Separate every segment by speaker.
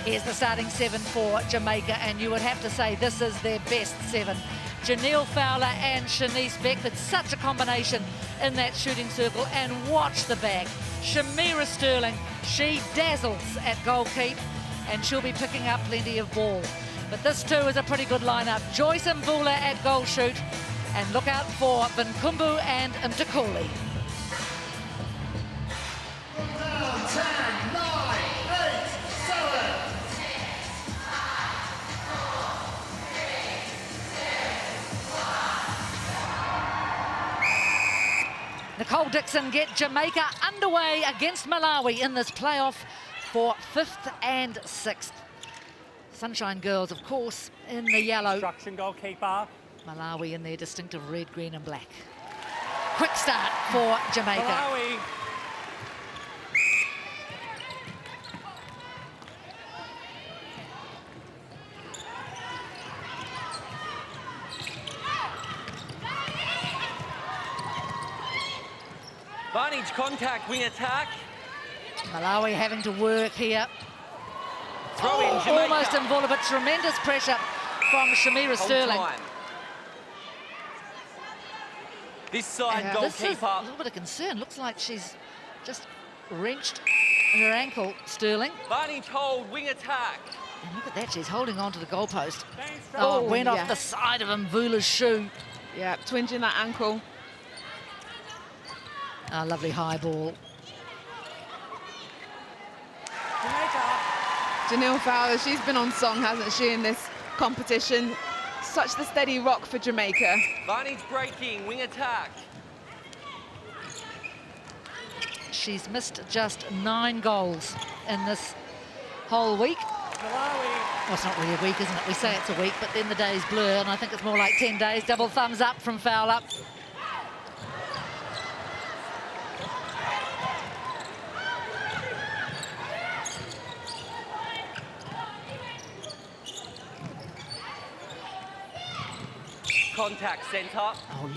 Speaker 1: Here's the starting 7 for Jamaica, and you would have to say this is their best 7. Janelle Fowler and Shanice Beck, it's such a combination in that shooting circle, and watch the back. Shamira Sterling, she dazzles at goalkeep, and she'll be picking up plenty of ball. But this too is a pretty good lineup. Joyce Mvula at goal shoot, and look out for Vinkumbu and Mtikuli.
Speaker 2: 10, 9, 8, 7.
Speaker 1: Nicole Dixon get Jamaica underway against Malawi in this playoff for 5th and 6th. Sunshine Girls, of course, in the yellow.
Speaker 3: Instruction goalkeeper.
Speaker 1: Malawi in their distinctive red, green and black. Quick start for Jamaica.
Speaker 3: Malawi.
Speaker 4: Vantage contact, wing attack.
Speaker 1: Malawi having to work here.
Speaker 4: Throw in Jamaica.
Speaker 1: Almost involved, but tremendous pressure from Shamira Sterling.
Speaker 4: Time. This side
Speaker 1: This is
Speaker 4: goalkeeper.
Speaker 1: a little bit of concern. Looks like she's just wrenched her ankle, Sterling.
Speaker 4: Vantage hold, wing attack.
Speaker 1: And look at that, she's holding on to the goalpost.
Speaker 3: Thanks,
Speaker 1: Oh, it went
Speaker 5: yeah.
Speaker 1: off the side of Mvula's shoe.
Speaker 5: Yeah, twinging that ankle.
Speaker 1: A lovely high ball.
Speaker 3: Jamaica.
Speaker 5: Janelle Fowler, she's been on song, hasn't she, in this competition? Such the steady rock for Jamaica.
Speaker 4: Vantage breaking, wing attack.
Speaker 1: She's missed just 9 goals in this whole week.
Speaker 3: Malawi.
Speaker 1: Well, it's not really a week, isn't it? We say it's a week, but then the days blur, and I think it's more like 10 days. Double thumbs up from Fowler.
Speaker 4: Contact centre.
Speaker 1: Oh,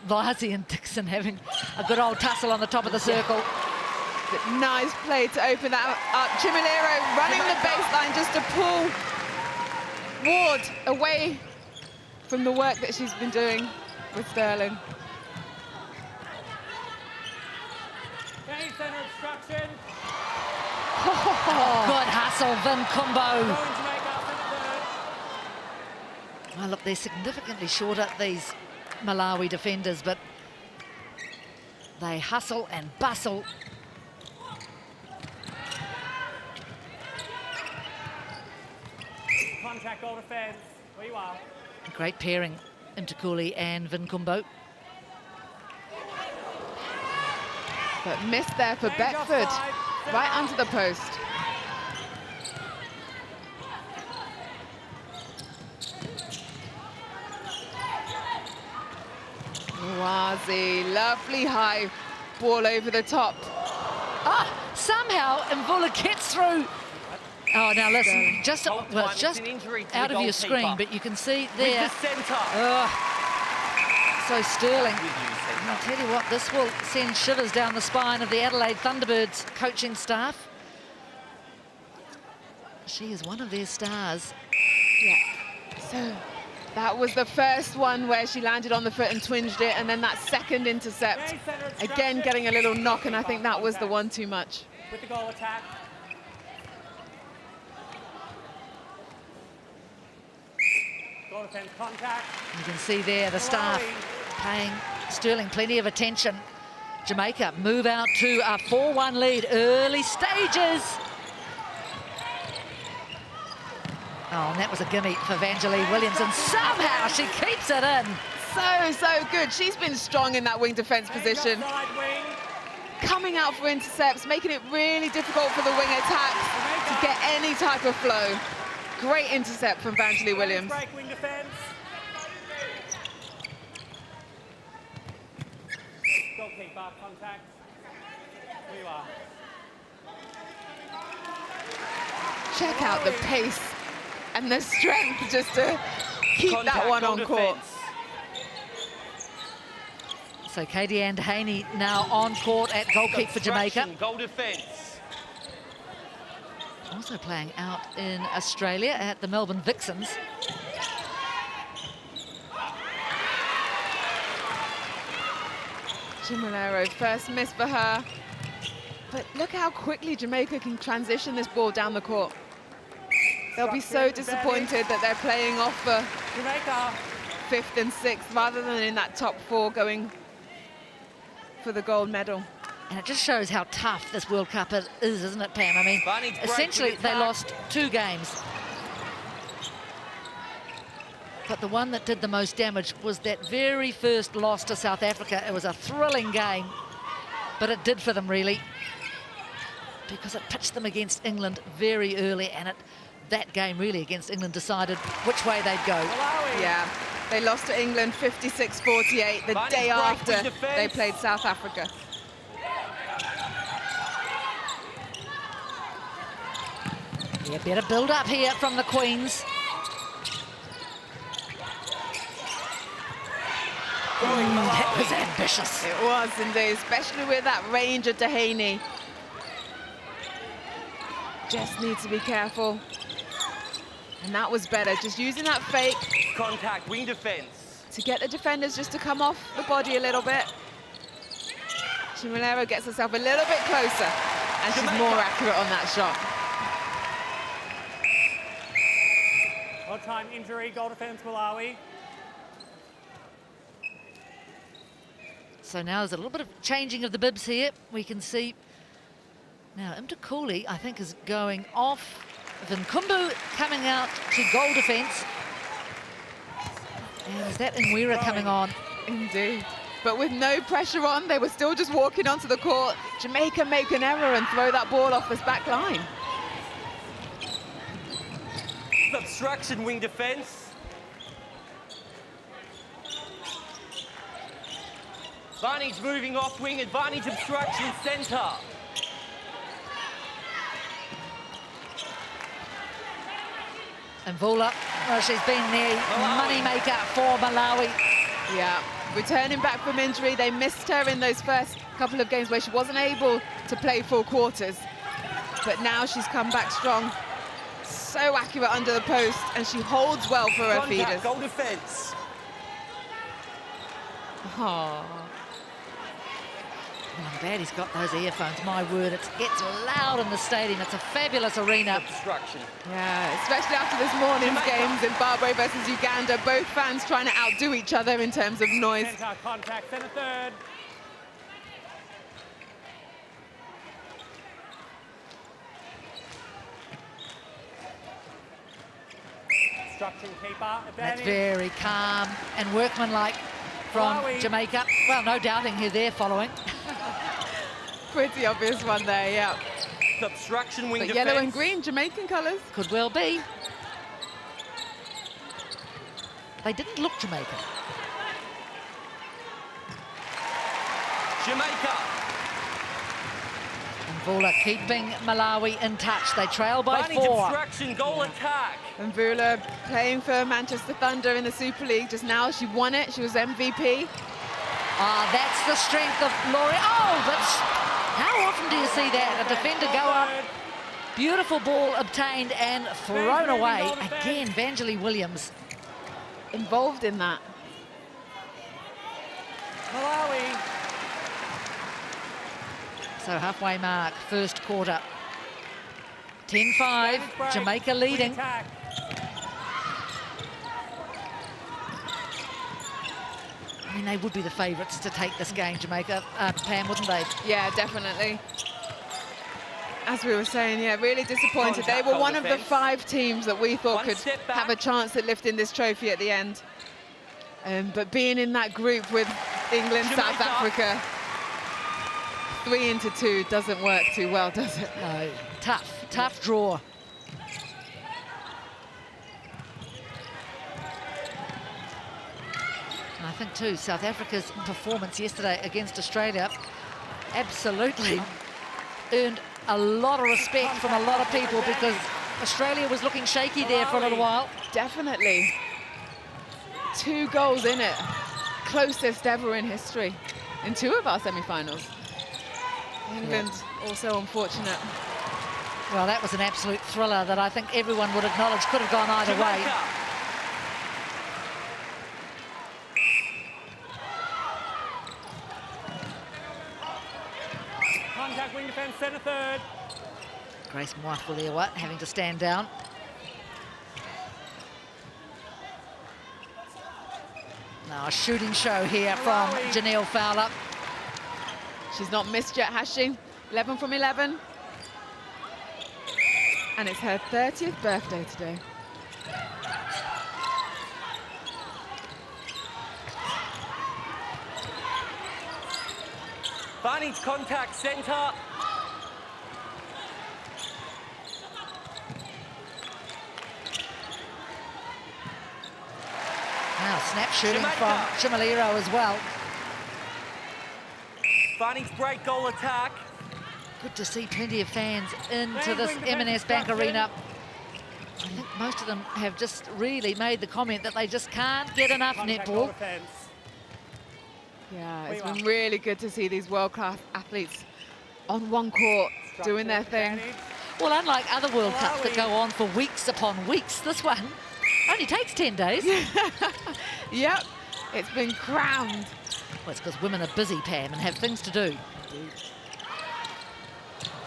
Speaker 1: Lazi and Dixon having a good old tussle on the top of the circle.
Speaker 5: But nice play to open that up. Chimilero running the baseline just to pull Ward away from the work that she's been doing with Sterling.
Speaker 3: Game center obstruction.
Speaker 1: Good hustle, Vinkumbu.
Speaker 3: Throw in Jamaica.
Speaker 1: Well, look, they're significantly shorter, these Malawi defenders, but they hustle and bustle.
Speaker 3: Contact goal defense. Where you are.
Speaker 1: Great pairing, Mtikuli and Vinkumbu.
Speaker 5: But missed there for
Speaker 3: Change
Speaker 5: Beckford,
Speaker 3: offside.
Speaker 5: right under the post. Wazi, lovely high ball over the top.
Speaker 1: Somehow Mvula gets through. Oh, now listen, just
Speaker 4: Whole
Speaker 1: well,
Speaker 4: time
Speaker 1: it's just
Speaker 4: it's an injury to
Speaker 1: out
Speaker 4: the
Speaker 1: of your
Speaker 4: goalkeeper.
Speaker 1: screen, but you can see
Speaker 4: With
Speaker 1: there.
Speaker 4: the centre.
Speaker 1: So Sterling,
Speaker 4: With you,
Speaker 1: I'll
Speaker 4: centre.
Speaker 1: tell you what, this will send shivers down the spine of the Adelaide Thunderbirds coaching staff. She is one of their stars.
Speaker 5: Yeah. So that was the first one where she landed on the foot and twinged it, and then that second intercept,
Speaker 3: Game center obstruction.
Speaker 5: again getting a little knock, and I think that was the one too much.
Speaker 3: With the goal attack. Goal defense contact.
Speaker 1: You can see there the staff paying Sterling plenty of attention. Jamaica move out to a 4-1 lead, early stages. Oh, and that was a gimme for Vangelie Williams, and somehow she keeps it in.
Speaker 5: So good. She's been strong in that wing defence position,
Speaker 3: Side wing.
Speaker 5: coming out for intercepts, making it really difficult for the wing attacks to get any type of flow. Great intercept from Vangelie Williams.
Speaker 3: Break wing defense. Goalkeeper contact. Where you are.
Speaker 5: Check out the pace and the strength just to keep
Speaker 4: Contact,
Speaker 5: that one
Speaker 4: goal
Speaker 5: on court.
Speaker 4: defence.
Speaker 1: So Katie Ann Haney now on court at goalkeep for Jamaica.
Speaker 4: Obstruction, goal defence.
Speaker 1: also playing out in Australia at the Melbourne Vixens.
Speaker 5: Chimolero, first miss for her. But look how quickly Jamaica can transition this ball down the court. They'll be so disappointed that they're playing off for
Speaker 3: Jamaica.
Speaker 5: 5th and 6th rather than in that top 4 going for the gold medal.
Speaker 1: And it just shows how tough this World Cup is, isn't it, Pam? I mean,
Speaker 4: Barney's
Speaker 1: essentially
Speaker 4: breaking
Speaker 1: they
Speaker 4: attack.
Speaker 1: lost 2 games. But the one that did the most damage was that very first loss to South Africa. It was a thrilling game, but it did for them, really, because it pitched them against England very early, and that game really against England decided which way they'd go.
Speaker 3: Malawi.
Speaker 5: Yeah, they lost to England 56-48 the
Speaker 4: Barney's
Speaker 5: day
Speaker 4: break
Speaker 5: after
Speaker 4: with defence.
Speaker 5: they played South Africa.
Speaker 1: Yeah, better build up here from the Queens. That was ambitious.
Speaker 5: It was indeed, especially with that range of Dehaney. Just needs to be careful. And that was better, just using that fake
Speaker 4: Contact, wing defence.
Speaker 5: to get the defenders just to come off the body a little bit. Chimolero gets herself a little bit closer, and she's more accurate on that shot.
Speaker 3: All-time injury, goal defence, Malawi.
Speaker 1: So now there's a little bit of changing of the bibs here. We can see now Mtakuli, I think, is going off. Vinkumbu coming out to goal defence. And is that Nwira coming on?
Speaker 5: Indeed. But with no pressure on, they were still just walking onto the court. Jamaica make an error and throw that ball off this back line.
Speaker 4: Obstruction, wing defence. Varney's moving off wing, advantage obstruction centre.
Speaker 1: And Vula, well, she's been the money maker for Malawi.
Speaker 5: Yeah, returning back from injury, they missed her in those first couple of games where she wasn't able to play full quarters. But now she's come back strong. So accurate under the post, and she holds well for her feeders.
Speaker 4: Goal defence.
Speaker 5: Oh.
Speaker 1: I'm glad he's got those earphones. My word, it gets loud in the stadium. It's a fabulous arena.
Speaker 4: Obstruction.
Speaker 5: Yeah, especially after this morning's games, Zimbabwe versus Uganda, both fans trying to outdo each other in terms of noise.
Speaker 3: Centre contact, centre third. Obstruction keeper.
Speaker 1: That's
Speaker 3: advantage.
Speaker 1: very calm and workmanlike from
Speaker 3: Malawi.
Speaker 1: Jamaica. Well, no doubting who they're following.
Speaker 5: Pretty obvious one there, yeah.
Speaker 4: Obstruction, wing
Speaker 5: But
Speaker 4: defence.
Speaker 5: yellow and green, Jamaican colours.
Speaker 1: Could well be. They didn't look Jamaican.
Speaker 4: Jamaica.
Speaker 1: And Vula keeping Malawi in touch. They trail by
Speaker 4: Varney's
Speaker 1: 4.
Speaker 4: obstruction, goal attack.
Speaker 5: And Vula playing for Manchester Thunder in the Super League just now. She won it, she was MVP.
Speaker 1: Ah, that's the strength of Laurie. Oh, but how often do you see that? A defender go up, beautiful ball obtained and thrown away. Again, Vangelie Williams.
Speaker 5: Involved in that.
Speaker 3: Malawi.
Speaker 1: So halfway mark, first quarter. 10-5,
Speaker 3: Break.
Speaker 1: Jamaica
Speaker 3: Wing
Speaker 1: leading.
Speaker 3: attack.
Speaker 1: I mean, they would be the favourites to take this game, Jamaica, Pam, wouldn't they?
Speaker 5: Yeah, definitely. As we were saying, yeah, really disappointed. They
Speaker 4: Contact,
Speaker 5: were
Speaker 4: goal
Speaker 5: one of the
Speaker 4: defence.
Speaker 5: 5 teams that we thought
Speaker 4: One
Speaker 5: could
Speaker 4: step back.
Speaker 5: have a chance at lifting this trophy at the end. But being in that group with England, South
Speaker 4: Jamaica.
Speaker 5: Africa, 3-2 doesn't work too well, does it?
Speaker 1: No, tough draw. And I think, too, South Africa's performance yesterday against Australia absolutely earned a lot of respect from a lot of people, because Australia was looking shaky there for a little while.
Speaker 5: Definitely. 2 goals in it. Closest ever in history in 2 of our semi-finals. England also unfortunate.
Speaker 1: Well, that was an absolute thriller that I think everyone would acknowledge could have gone either way.
Speaker 4: Jamaica.
Speaker 3: Contact wing defence, centre third.
Speaker 1: Grace Mwafulewa having to stand down. Now a shooting show here from
Speaker 3: Malawi.
Speaker 1: Janelle Fowler.
Speaker 5: She's not missed yet, has she? 11 from 11. And it's her 30th birthday today.
Speaker 4: Barney's contact centre.
Speaker 1: Now snap shooting
Speaker 4: Jamaica.
Speaker 1: from Chimalero as well.
Speaker 4: Barney's break goal attack.
Speaker 1: Good to see plenty of fans into
Speaker 3: Fans
Speaker 1: this
Speaker 3: wing defence
Speaker 1: M&S Bank
Speaker 3: construction.
Speaker 1: Arena. I think most of them have just really made the comment that they just can't get enough
Speaker 3: Contact goal
Speaker 1: netball.
Speaker 3: defence.
Speaker 5: Yeah,
Speaker 3: Wait,
Speaker 5: it's
Speaker 3: wow.
Speaker 5: been really good to see these world-class athletes on one court doing their thing.
Speaker 3: Advantage.
Speaker 1: Well, unlike other World Cups that
Speaker 3: Malawi.
Speaker 1: go on for weeks upon weeks, this one only takes 10 days.
Speaker 5: Yep, it's been crowned.
Speaker 1: Well, it's because women are busy, Pam, and have things to do.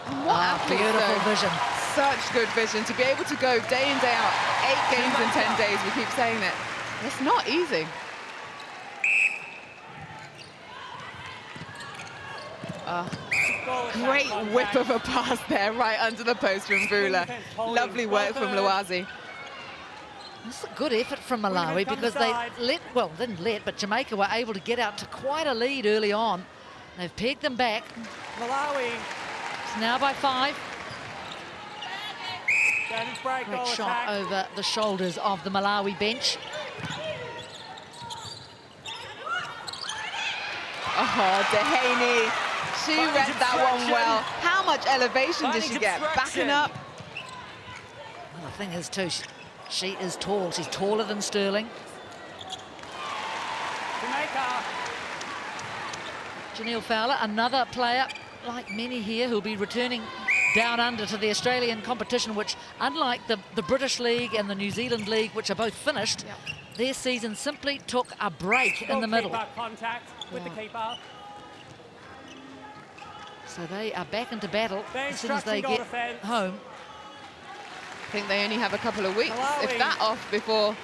Speaker 5: And what athletes,
Speaker 1: beautiful
Speaker 5: though.
Speaker 1: vision.
Speaker 5: Such good vision to be able to go day in, day out, 8 games in 10 days. We keep saying that. It's not easy.
Speaker 3: Goal attack,
Speaker 5: Great
Speaker 3: contact.
Speaker 5: whip of a pass there, right under the post from Vula.
Speaker 3: defence, holding.
Speaker 5: Lovely work from
Speaker 3: Well
Speaker 5: Luazi.
Speaker 1: This is a good effort from Malawi
Speaker 3: Women come
Speaker 1: because they
Speaker 3: aside.
Speaker 1: didn't let, but Jamaica were able to get out to quite a lead early on. They've pegged them back.
Speaker 3: Malawi.
Speaker 1: It's now by 5.
Speaker 3: Advantage break
Speaker 1: Great
Speaker 3: goal
Speaker 1: shot
Speaker 3: attack.
Speaker 1: over the shoulders of the Malawi bench.
Speaker 5: Oh, Dehaney. She
Speaker 4: Barney's
Speaker 5: read that one
Speaker 4: obstruction.
Speaker 5: well. How much elevation did
Speaker 4: Barney's
Speaker 5: she get?
Speaker 4: obstruction.
Speaker 5: Backing up.
Speaker 1: Well, the thing is, too, she is tall. She's taller than Sterling.
Speaker 3: Jamaica.
Speaker 1: Janelle Fowler, another player like many here who'll be returning down under to the Australian competition, which, unlike the British League and the New Zealand League, which are both finished, their season simply took a break in the middle.
Speaker 3: Goalkeeper contact with the keeper.
Speaker 1: So they are back into battle
Speaker 3: They're
Speaker 1: as soon as they
Speaker 3: instructing
Speaker 1: get
Speaker 3: goal defence.
Speaker 1: home.
Speaker 5: I think they only have a couple of weeks,
Speaker 3: Malawi.
Speaker 5: if that, off before.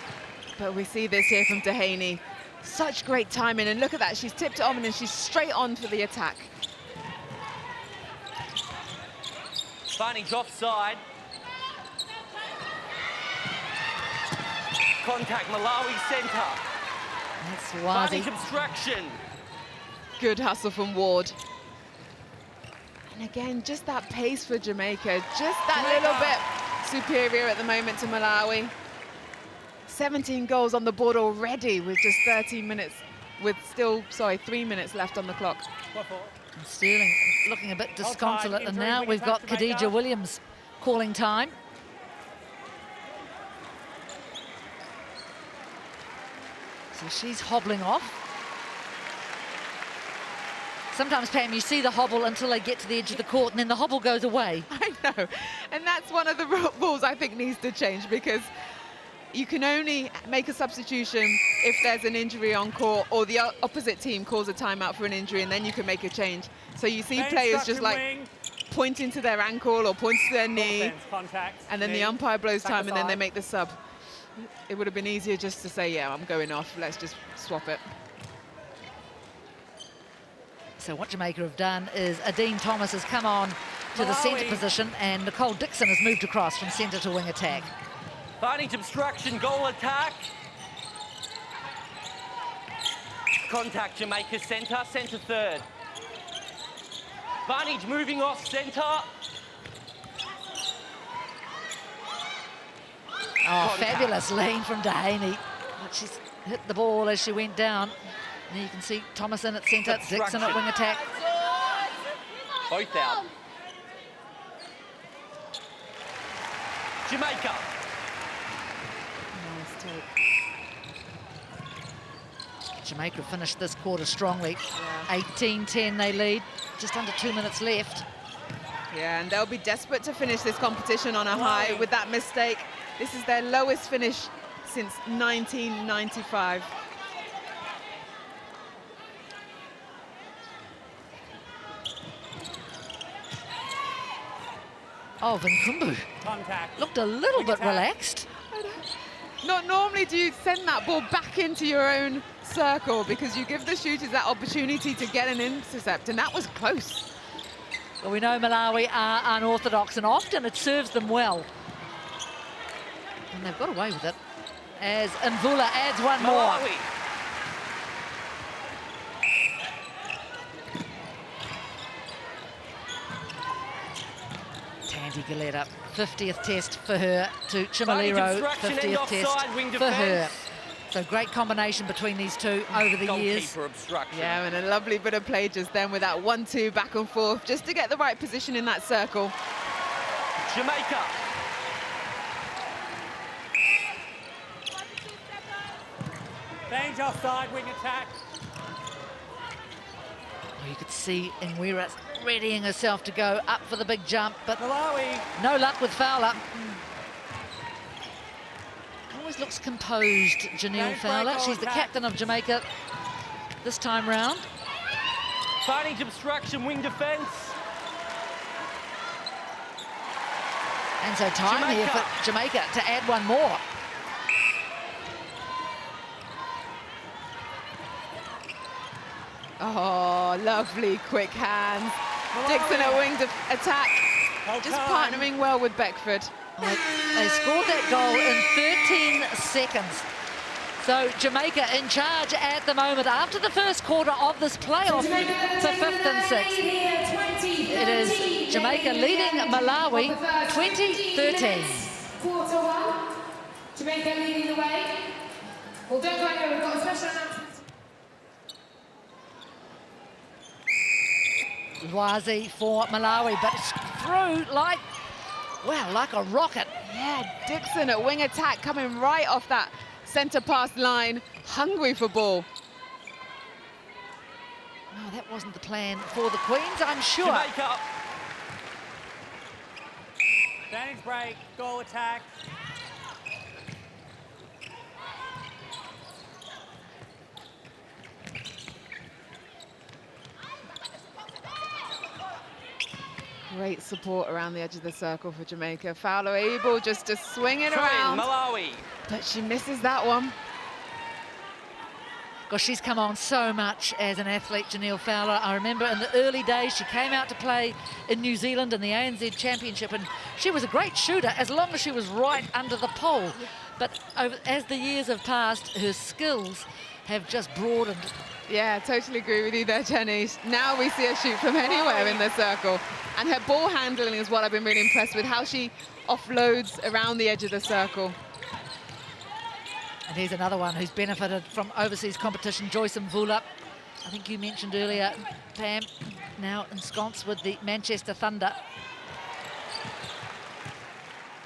Speaker 5: But we see this here from Dehaney. Such great timing, and look at that. She's tipped it on and she's straight on for the attack.
Speaker 4: Barney's offside. Contact Malawi centre.
Speaker 1: That's
Speaker 4: Barney's
Speaker 1: Wazi.
Speaker 4: obstruction.
Speaker 5: Good hustle from Ward. And again, just that pace for Jamaica, just that little bit superior at the moment to Malawi. 17 goals on the board already with just 13 minutes, with still, 3 minutes left on the clock.
Speaker 1: Sterling looking a bit disconsolate, and
Speaker 3: injury,
Speaker 1: now
Speaker 3: wing
Speaker 1: we've got
Speaker 3: attack, Jamaica.
Speaker 1: Khadija Williams calling time. So she's hobbling off. Sometimes, Pam, you see the hobble until they get to the edge of the court, and then the hobble goes away.
Speaker 5: I know, and that's one of the rules I think needs to change, because you can only make a substitution if there's an injury on court or the opposite team calls a timeout for an injury, and then you can make a change. So you see players just like pointing to their ankle or pointing to their knee,
Speaker 3: Contact.
Speaker 5: and then the
Speaker 3: knee.
Speaker 5: umpire blows
Speaker 3: Back
Speaker 5: time and then they
Speaker 3: aside.
Speaker 5: make the sub. It would have been easier just to say, yeah, I'm going off, let's just swap it.
Speaker 1: So what Jamaica have done is Adine Thomas has come on to the centre
Speaker 3: Malawi.
Speaker 1: position, and Nicole Dixon has moved across from centre to wing attack.
Speaker 4: Barney's obstruction, goal attack. Contact Jamaica centre, centre third. Barney's moving off centre.
Speaker 1: Oh,
Speaker 4: Contact.
Speaker 1: fabulous lane from Dehaney. But she's hit the ball as she went down. And you can see Thomas in at centre, Dixon at wing attack.
Speaker 4: Both out. Jamaica.
Speaker 5: Nice take.
Speaker 1: Jamaica finished this quarter strongly. 18-10 they lead, just under 2 minutes left.
Speaker 5: Yeah, and they'll be desperate to finish this competition on a high with that mistake. This is their lowest finish since 1995.
Speaker 1: Oh, Vinkumbu
Speaker 3: Contact.
Speaker 1: looked a little bit relaxed.
Speaker 5: Not normally do you send that ball back into your own circle because you give the shooters that opportunity to get an intercept, and that was close.
Speaker 1: Well, we know Malawi are unorthodox, and often it serves them well. And they've got away with it, as Mvula adds one more.
Speaker 4: Malawi.
Speaker 1: Tandy Galetta, 50th test for her to
Speaker 4: Barney
Speaker 1: Chimalero,
Speaker 4: construction,
Speaker 1: 50th
Speaker 4: end
Speaker 1: test
Speaker 4: offside, wing
Speaker 1: for her.
Speaker 4: defence.
Speaker 1: So great combination between these two over the years.
Speaker 4: Goalkeeper obstruction.
Speaker 5: Yeah, and a lovely bit of play just then with that 1-2 back and forth, just to get the right position in that circle.
Speaker 4: Jamaica.
Speaker 3: Bange offside, wing attack.
Speaker 1: Well, you could see Nwira readying herself to go up for the big jump, but
Speaker 3: Malawi.
Speaker 1: no luck with Fowler. Always looks composed, Janelle Fowler. She's the captain of Jamaica this time round.
Speaker 4: Barney's obstruction, wing defence.
Speaker 1: And so time here for Jamaica to add one more.
Speaker 5: Oh, lovely quick hands. Dixon at wing attack, just partnering well with Beckford.
Speaker 1: Well, they scored that goal in 13 seconds. So Jamaica in charge at the moment after the first quarter of this playoff for 5th and 6th. It is Jamaica leading Malawi 2013.
Speaker 6: Quarter one, Jamaica leading the way. Well, don't go anywhere, we've got a special announcement.
Speaker 1: Wazi for Malawi, but it's through like, well, like a rocket.
Speaker 5: Yeah, Dixon at wing attack coming right off that centre pass line, hungry for ball.
Speaker 1: No, that wasn't the plan for the Queens, I'm sure.
Speaker 4: Jamaica.
Speaker 3: Bange break, goal attack.
Speaker 5: Great support around the edge of the circle for Jamaica. Fowler able just to swing it
Speaker 4: Train,
Speaker 5: around,
Speaker 4: Malawi.
Speaker 5: but she misses that one.
Speaker 1: Gosh, she's come on so much as an athlete, Janelle Fowler. I remember in the early days, she came out to play in New Zealand in the ANZ Championship, and she was a great shooter as long as she was right under the pole. But as the years have passed, her skills have just broadened.
Speaker 5: Yeah, totally agree with you there, Jenny. Now we see her shoot from anywhere in the circle. And her ball handling is what I've been really impressed with, how she offloads around the edge of the circle.
Speaker 1: And here's another one who's benefited from overseas competition, Joyce Mvula. I think you mentioned earlier, Pam, now ensconced with the Manchester Thunder.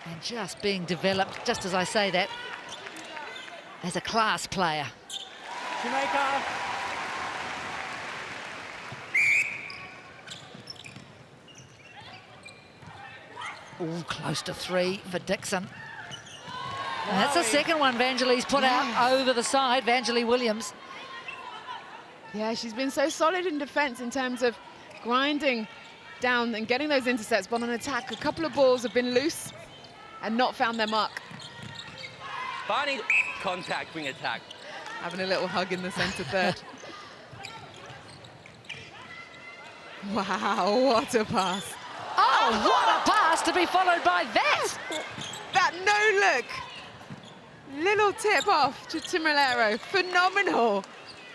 Speaker 1: And just being developed, just as I say that, as a class player.
Speaker 3: Jamaica.
Speaker 1: All close to 3 for Dixon. And that's the second one Vangelis put out over the side, Vangelie Williams.
Speaker 5: Yeah, she's been so solid in defence in terms of grinding down and getting those intercepts, but on attack, a couple of balls have been loose and not found their mark.
Speaker 4: Barney, contact, wing attack.
Speaker 5: Having a little hug in the centre third. Wow, what a pass.
Speaker 1: Oh, what a pass to be followed by that!
Speaker 5: That no look. Little tip off to Chimalero, phenomenal.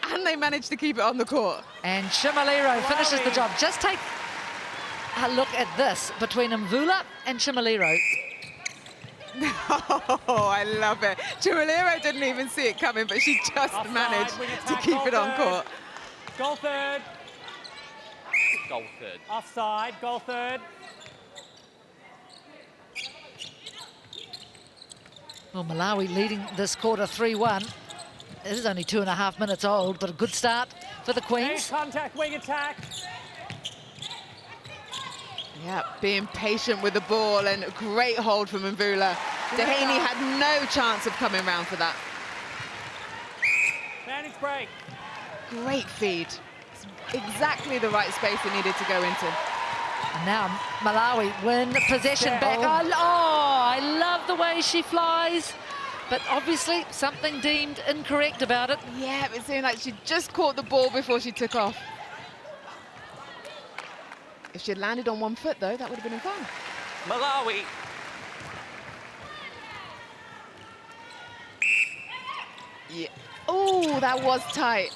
Speaker 5: And they managed to keep it on the court.
Speaker 1: And Chimalero finishes the job. Just take a look at this between Mvula and Chimalero.
Speaker 5: Oh, I love it. Chimalero didn't even see it coming, but she just
Speaker 3: Offside,
Speaker 5: managed
Speaker 3: wing
Speaker 5: to
Speaker 3: attack,
Speaker 5: keep
Speaker 3: goal
Speaker 5: it on
Speaker 3: third.
Speaker 5: court.
Speaker 3: Goal third.
Speaker 4: Goal third.
Speaker 3: Offside, goal third.
Speaker 1: Well, Malawi leading this quarter 3-1. It is only 2.5 minutes old, but a good start for the
Speaker 3: Bange
Speaker 1: Queens.
Speaker 3: contact, wing attack.
Speaker 5: Yeah, being patient with the ball, and a great hold from Mvula. Dehaney had no chance of coming round for that.
Speaker 3: Advantage break.
Speaker 5: Great feed. It's exactly the right space it needed to go into.
Speaker 1: And now Malawi win possession
Speaker 3: Yeah.
Speaker 1: back.
Speaker 5: Oh.
Speaker 1: Oh, I love the way she flies. But obviously something deemed incorrect about it.
Speaker 5: Yeah, it seemed like she just caught the ball before she took off. If she had landed on one foot, though, that would have been fun.
Speaker 4: Malawi.
Speaker 5: Yeah. Oh, that was tight.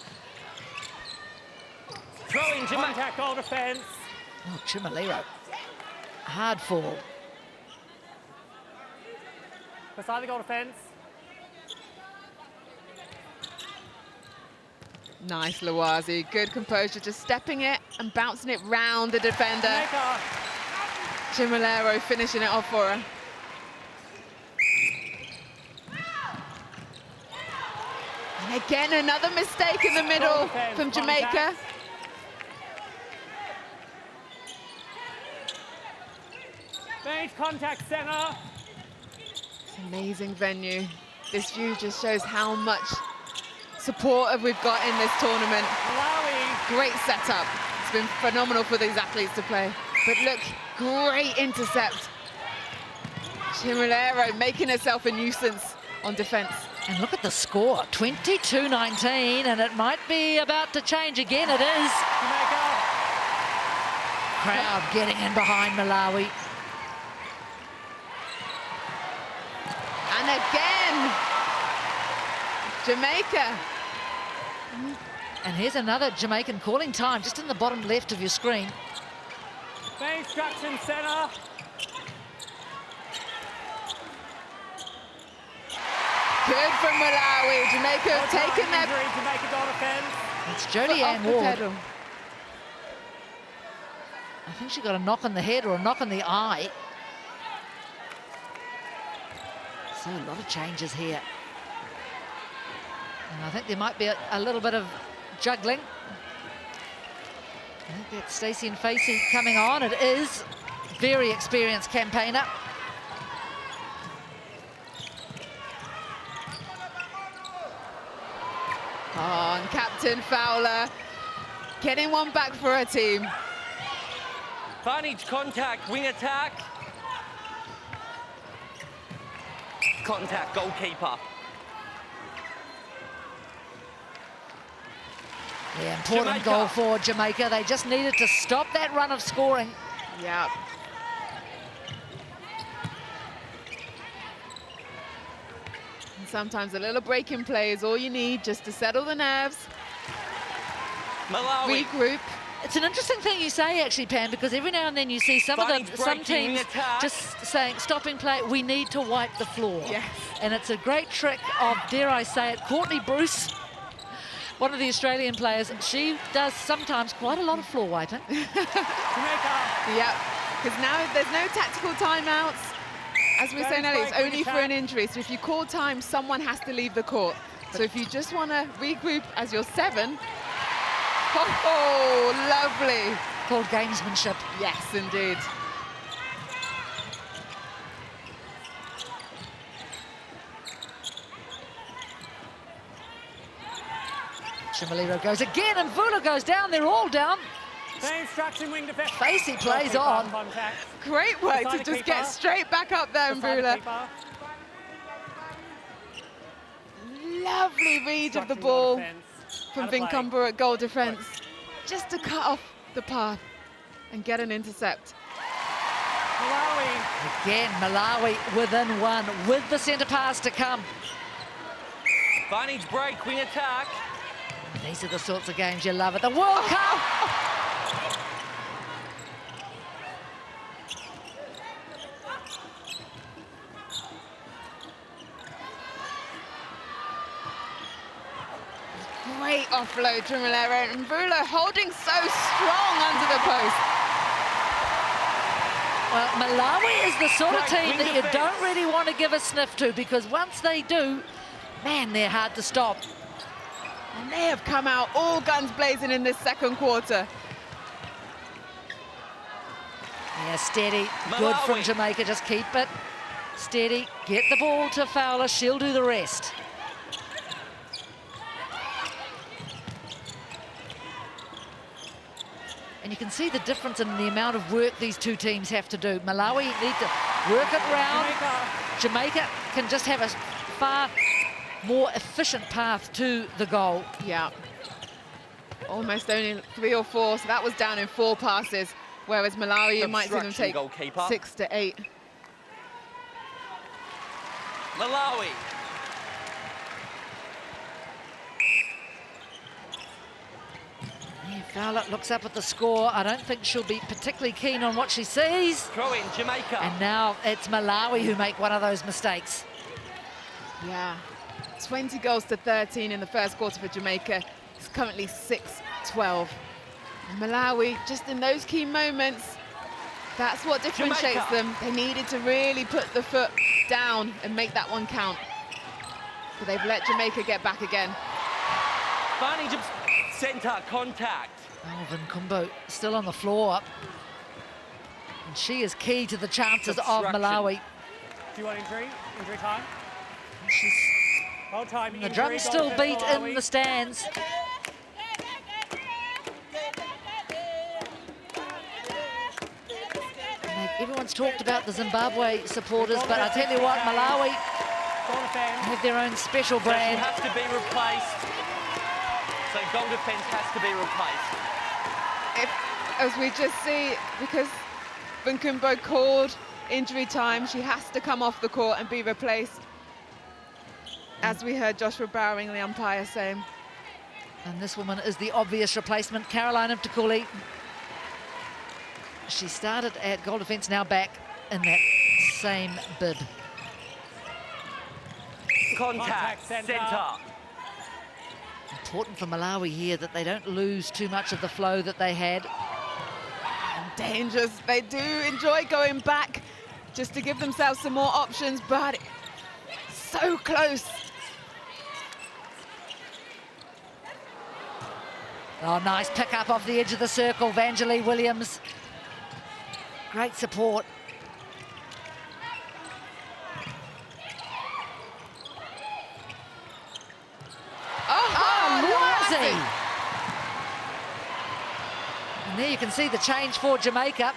Speaker 4: Throwing Jamaica.
Speaker 3: Contact goal defense.
Speaker 1: Oh, Chimilero. Hard fall.
Speaker 3: Beside the goal defense.
Speaker 5: Nice, Lawazi. Good composure, just stepping it and bouncing it round the defender.
Speaker 3: Jamaica.
Speaker 5: Chimilero finishing it off for her. And again, another mistake in the middle
Speaker 3: defense,
Speaker 5: from Jamaica.
Speaker 3: contact. Advantage contact center.
Speaker 5: It's an amazing venue. This view just shows how much support we've got in this tournament.
Speaker 3: Malawi.
Speaker 5: Great setup. It's been phenomenal for these athletes to play. But look, great intercept. Chimilero making herself a nuisance on defense.
Speaker 1: And look at the score, 22-19, and it might be about to change again. It is.
Speaker 3: Jamaica.
Speaker 1: Crowd getting in behind Malawi.
Speaker 5: And again, Jamaica.
Speaker 1: And here's another Jamaican calling time, just in the bottom left of your screen.
Speaker 3: Advantage instruction center.
Speaker 5: Good from Malawi. Jamaica have taken their...
Speaker 3: Injury, Jamaica goal defense.
Speaker 1: It's
Speaker 5: foot
Speaker 1: Jodie
Speaker 5: off
Speaker 1: Ann
Speaker 5: the
Speaker 1: Ward.
Speaker 5: pedal.
Speaker 1: I think she got a knock on the head or a knock on the eye. So a lot of changes here. And I think there might be a little bit of juggling. I think that's Stacey and Facey coming on. It is. Very experienced campaigner.
Speaker 5: Oh, and Captain Fowler getting one back for her team.
Speaker 4: Advantage contact, wing attack. Contact, goalkeeper.
Speaker 1: Yeah, important
Speaker 4: Jamaica.
Speaker 1: goal for Jamaica. They just needed to stop that run of scoring.
Speaker 5: Yeah. And sometimes a little break in play is all you need just to settle the nerves,
Speaker 4: Malawi.
Speaker 5: regroup.
Speaker 1: It's an interesting thing you say, actually, Pam, because every now and then you see some
Speaker 4: Advantage
Speaker 1: some
Speaker 4: breaking
Speaker 1: teams
Speaker 4: attack.
Speaker 1: just saying, stopping play, we need to wipe the floor.
Speaker 5: Yes.
Speaker 1: And it's a great trick of, dare I say it, Courtney Bruce, one of the Australian players. She does sometimes quite a lot of floor wiping.
Speaker 3: Jamaica.
Speaker 5: Yeah, because now there's no tactical timeouts. As we were saying earlier, it's
Speaker 3: break,
Speaker 5: only
Speaker 3: wing
Speaker 5: for an
Speaker 3: attack.
Speaker 5: injury. So if you call time, someone has to leave the court. So if you just want to regroup as your 7, oh, lovely.
Speaker 1: Called gamesmanship.
Speaker 5: Yes, indeed.
Speaker 1: Chimilero goes again, and Vula goes down. They're all down.
Speaker 3: Advantage instruction, wing defense.
Speaker 1: Facey plays
Speaker 3: Goalkeeper
Speaker 1: on.
Speaker 3: Contact.
Speaker 5: Great work
Speaker 3: Beside
Speaker 5: to
Speaker 3: the
Speaker 5: just get
Speaker 3: keeper.
Speaker 5: straight back up there,
Speaker 3: Beside the
Speaker 5: Mbula.
Speaker 3: keeper.
Speaker 5: Lovely read of the
Speaker 3: Instruction, goal
Speaker 5: ball
Speaker 3: defense.
Speaker 5: from
Speaker 3: Out of play.
Speaker 5: Vincumber at goal defense. Just to cut off the path and get an intercept.
Speaker 3: Malawi.
Speaker 1: Again, Malawi within 1 with the centre pass to come.
Speaker 4: Advantage break, wing attack.
Speaker 1: These are the sorts of games you love at the World Cup.
Speaker 5: Great offload from Malera, and Mbula holding so strong under the post.
Speaker 1: Well, Malawi is the sort of
Speaker 4: Right,
Speaker 1: team
Speaker 4: wing
Speaker 1: that you
Speaker 4: defense.
Speaker 1: don't really want to give a sniff to, because once they do, man, they're hard to stop.
Speaker 5: And they have come out all guns blazing in this second quarter.
Speaker 1: Yeah, steady. Good from
Speaker 4: Malawi.
Speaker 1: Jamaica. Just keep it steady. Get the ball to Fowler. She'll do the rest. And you can see the difference in the amount of work these two teams have to do. Malawi need to work it round. Jamaica can just have a far more efficient path to the goal.
Speaker 5: Yeah. Almost only 3 or 4, so that was down in 4 passes, whereas Malawi, you might see them
Speaker 4: Obstruction,
Speaker 5: take
Speaker 4: goalkeeper.
Speaker 5: 6 to 8.
Speaker 4: Malawi.
Speaker 1: Yeah, Fowler looks up at the score. I don't think she'll be particularly keen on what she sees.
Speaker 4: Throw in Jamaica.
Speaker 1: And now it's Malawi who make one of those mistakes.
Speaker 5: Yeah. 20 goals to 13 in the first quarter for Jamaica. It's currently 6-12. Malawi, just in those key moments, that's what differentiates
Speaker 4: Jamaica.
Speaker 5: them. They needed to really put the foot down and make that one count. But they've let Jamaica get back again.
Speaker 4: Advantage of centre contact.
Speaker 1: Alvin Kumbo still on the floor. And she is key to the chances of
Speaker 4: Obstruction.
Speaker 1: Malawi.
Speaker 3: Do you want injury? Injury time?
Speaker 1: She's,
Speaker 3: Hold time.
Speaker 1: the
Speaker 3: Injury,
Speaker 1: drum's
Speaker 3: goal
Speaker 1: still
Speaker 3: to
Speaker 1: beat in
Speaker 3: Malawi.
Speaker 1: the stands. Everyone's talked about the Zimbabwe supporters, but I tell you what, Malawi
Speaker 3: Goal defense.
Speaker 1: have their own special
Speaker 4: So she
Speaker 1: brand.
Speaker 4: has to be replaced. So goal defence has to be replaced.
Speaker 5: As we just see, because Nkumbo called injury time, she has to come off the court and be replaced. As we heard Joshua Bowering, the umpire, saying.
Speaker 1: And this woman is the obvious replacement, Caroline Mtakuli. She started at goal defence, now back in that same bid.
Speaker 4: Contact,
Speaker 3: centre.
Speaker 4: centre.
Speaker 1: Important for Malawi here that they don't lose too much of the flow that they had.
Speaker 5: Dangerous. They do enjoy going back just to give themselves some more options, but so close.
Speaker 1: Oh, nice pick up off the edge of the circle, Vangelie Williams. Great support. Wazi! And there you can see the change for Jamaica.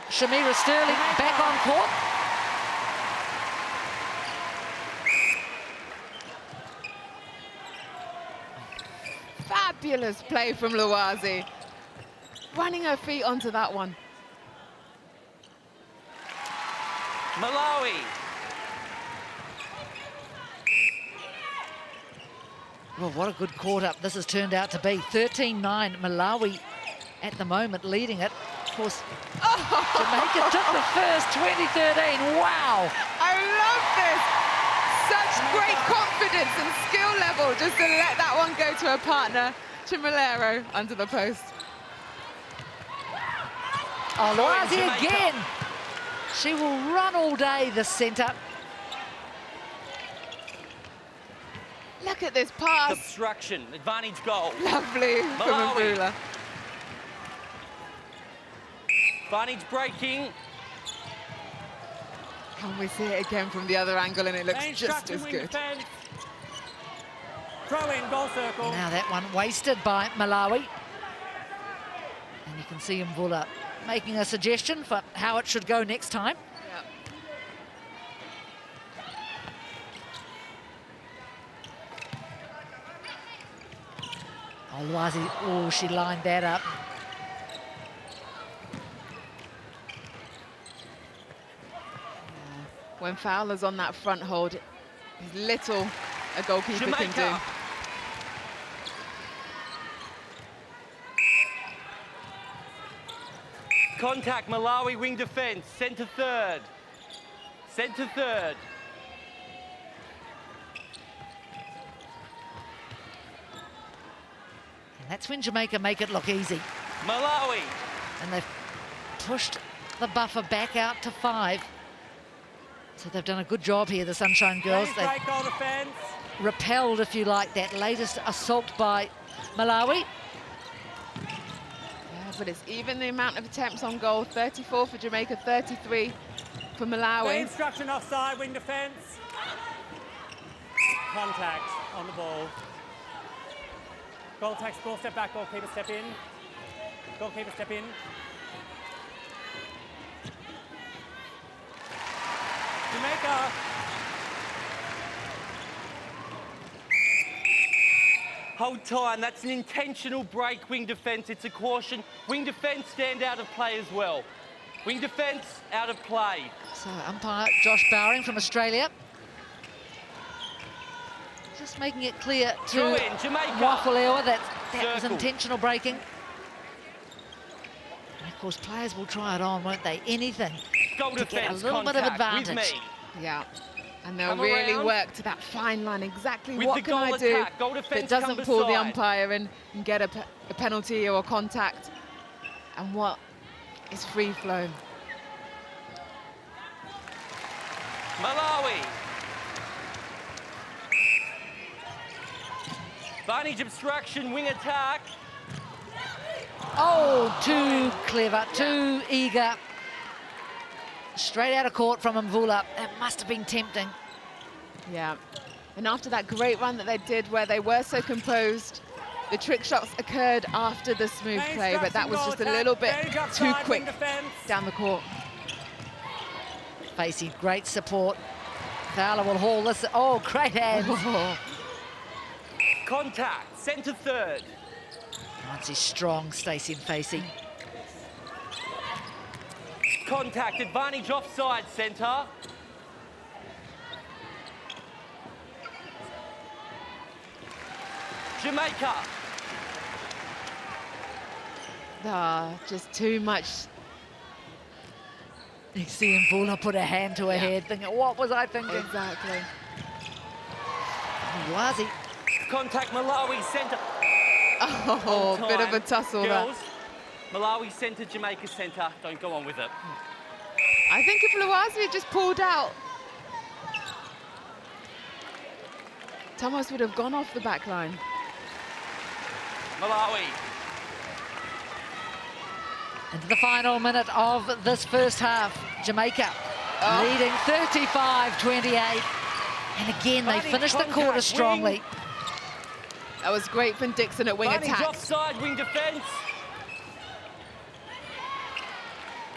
Speaker 1: Shamira Sterling back on court.
Speaker 5: Fabulous play from Luwazi. Running her feet onto that one.
Speaker 4: Malawi.
Speaker 1: Well, what a good caught up this has turned out to be. 13-9, Malawi at the moment leading it. Of course, Jamaica took the first 2013. Wow!
Speaker 5: I love this. Such great confidence and skill level just to let that one go to her partner, Chimilero, under the post.
Speaker 1: Oh, Luazi
Speaker 4: Jamaica.
Speaker 1: again. She will run all day, the centre.
Speaker 5: Look at this pass.
Speaker 4: Obstruction, advantage goal.
Speaker 5: Lovely from
Speaker 4: Malawi.
Speaker 5: Mbula.
Speaker 4: Advantage breaking.
Speaker 5: And we see it again from the other angle and it looks
Speaker 3: Main
Speaker 5: just
Speaker 3: structure,
Speaker 5: as
Speaker 3: wing
Speaker 5: good.
Speaker 3: defence. Throw in, goal circle.
Speaker 1: Now that one wasted by Malawi. And you can see Mbula making a suggestion for how it should go next time.
Speaker 5: Yep.
Speaker 1: Oh, Luazi, oh, she lined that up.
Speaker 5: When Fowler's on that front hold, there's little a goalkeeper can do.
Speaker 4: Jamaica. Contact, Malawi wing defence, centre third. Centre third.
Speaker 1: And that's when Jamaica make it look easy.
Speaker 4: Malawi.
Speaker 1: And they've pushed the buffer back out to 5. So they've done a good job here, the Sunshine Girls.
Speaker 3: Main
Speaker 1: They've
Speaker 3: strike, goal defence.
Speaker 1: repelled, if you like, that latest assault by Malawi.
Speaker 5: Yeah, but it's even the amount of attempts on goal. 34 for Jamaica, 33 for
Speaker 3: Play
Speaker 5: Malawi.
Speaker 3: instruction offside, wing defence. Contact on the ball. Goal attacks, ball step back, goalkeeper step in. Goalkeeper step in. Jamaica.
Speaker 4: Hold time, that's an intentional break, wing defence, it's a caution. Wing defence stand out of play as well. Wing defence out of play.
Speaker 1: So umpire Josh Bowring from Australia just making it clear to
Speaker 4: Throw in, Jamaica.
Speaker 1: Waffalewa that was
Speaker 4: Circle.
Speaker 1: intentional breaking. And of course, players will try it on, won't they? Anything
Speaker 4: Goal
Speaker 1: to get a
Speaker 4: defence,
Speaker 1: little bit of
Speaker 4: contact
Speaker 1: advantage.
Speaker 4: with me.
Speaker 5: Yeah. And they'll
Speaker 4: Come
Speaker 5: really
Speaker 4: around.
Speaker 5: work to that fine line. Exactly
Speaker 4: With
Speaker 5: what
Speaker 4: the
Speaker 5: can I
Speaker 4: goal
Speaker 5: do
Speaker 4: attack, goal
Speaker 5: that
Speaker 4: defence
Speaker 5: doesn't
Speaker 4: come
Speaker 5: pull the
Speaker 4: beside.
Speaker 5: umpire and get a penalty or a contact? And what is free flow?
Speaker 4: Malawi. Advantage obstruction, wing attack.
Speaker 1: Oh, too clever, too eager. Straight out of court from Mvula. That must have been tempting.
Speaker 5: Yeah. And after that great run that they did where they were so composed, the trick shots occurred after the smooth play, but that was just a little bit too quick down the court.
Speaker 1: Facey, great support. Fowler will haul this. Oh, great hands.
Speaker 4: Contact, centre third.
Speaker 1: Nancy strong, Stacey and Facey.
Speaker 4: Contact, advantage offside, centre. Jamaica.
Speaker 5: Just too much.
Speaker 1: You see Mvula put her hand to her head, thinking, what was I thinking?
Speaker 5: Exactly.
Speaker 1: Wazi.
Speaker 4: Contact, Malawi, centre.
Speaker 5: Oh, bit of a tussle there.
Speaker 4: Girls, Malawi centre, Jamaica centre. Don't go on with it.
Speaker 5: I think if Luazi had just pulled out, Thomas would have gone off the back line.
Speaker 4: Malawi.
Speaker 1: Into the final minute of this first half. Jamaica leading 35-28. And again, they
Speaker 4: Advantage
Speaker 1: finished the
Speaker 4: contact,
Speaker 1: quarter
Speaker 4: wing.
Speaker 1: strongly.
Speaker 5: That was great from Dixon at wing
Speaker 4: Advantage
Speaker 5: attack.
Speaker 4: offside, wing defence.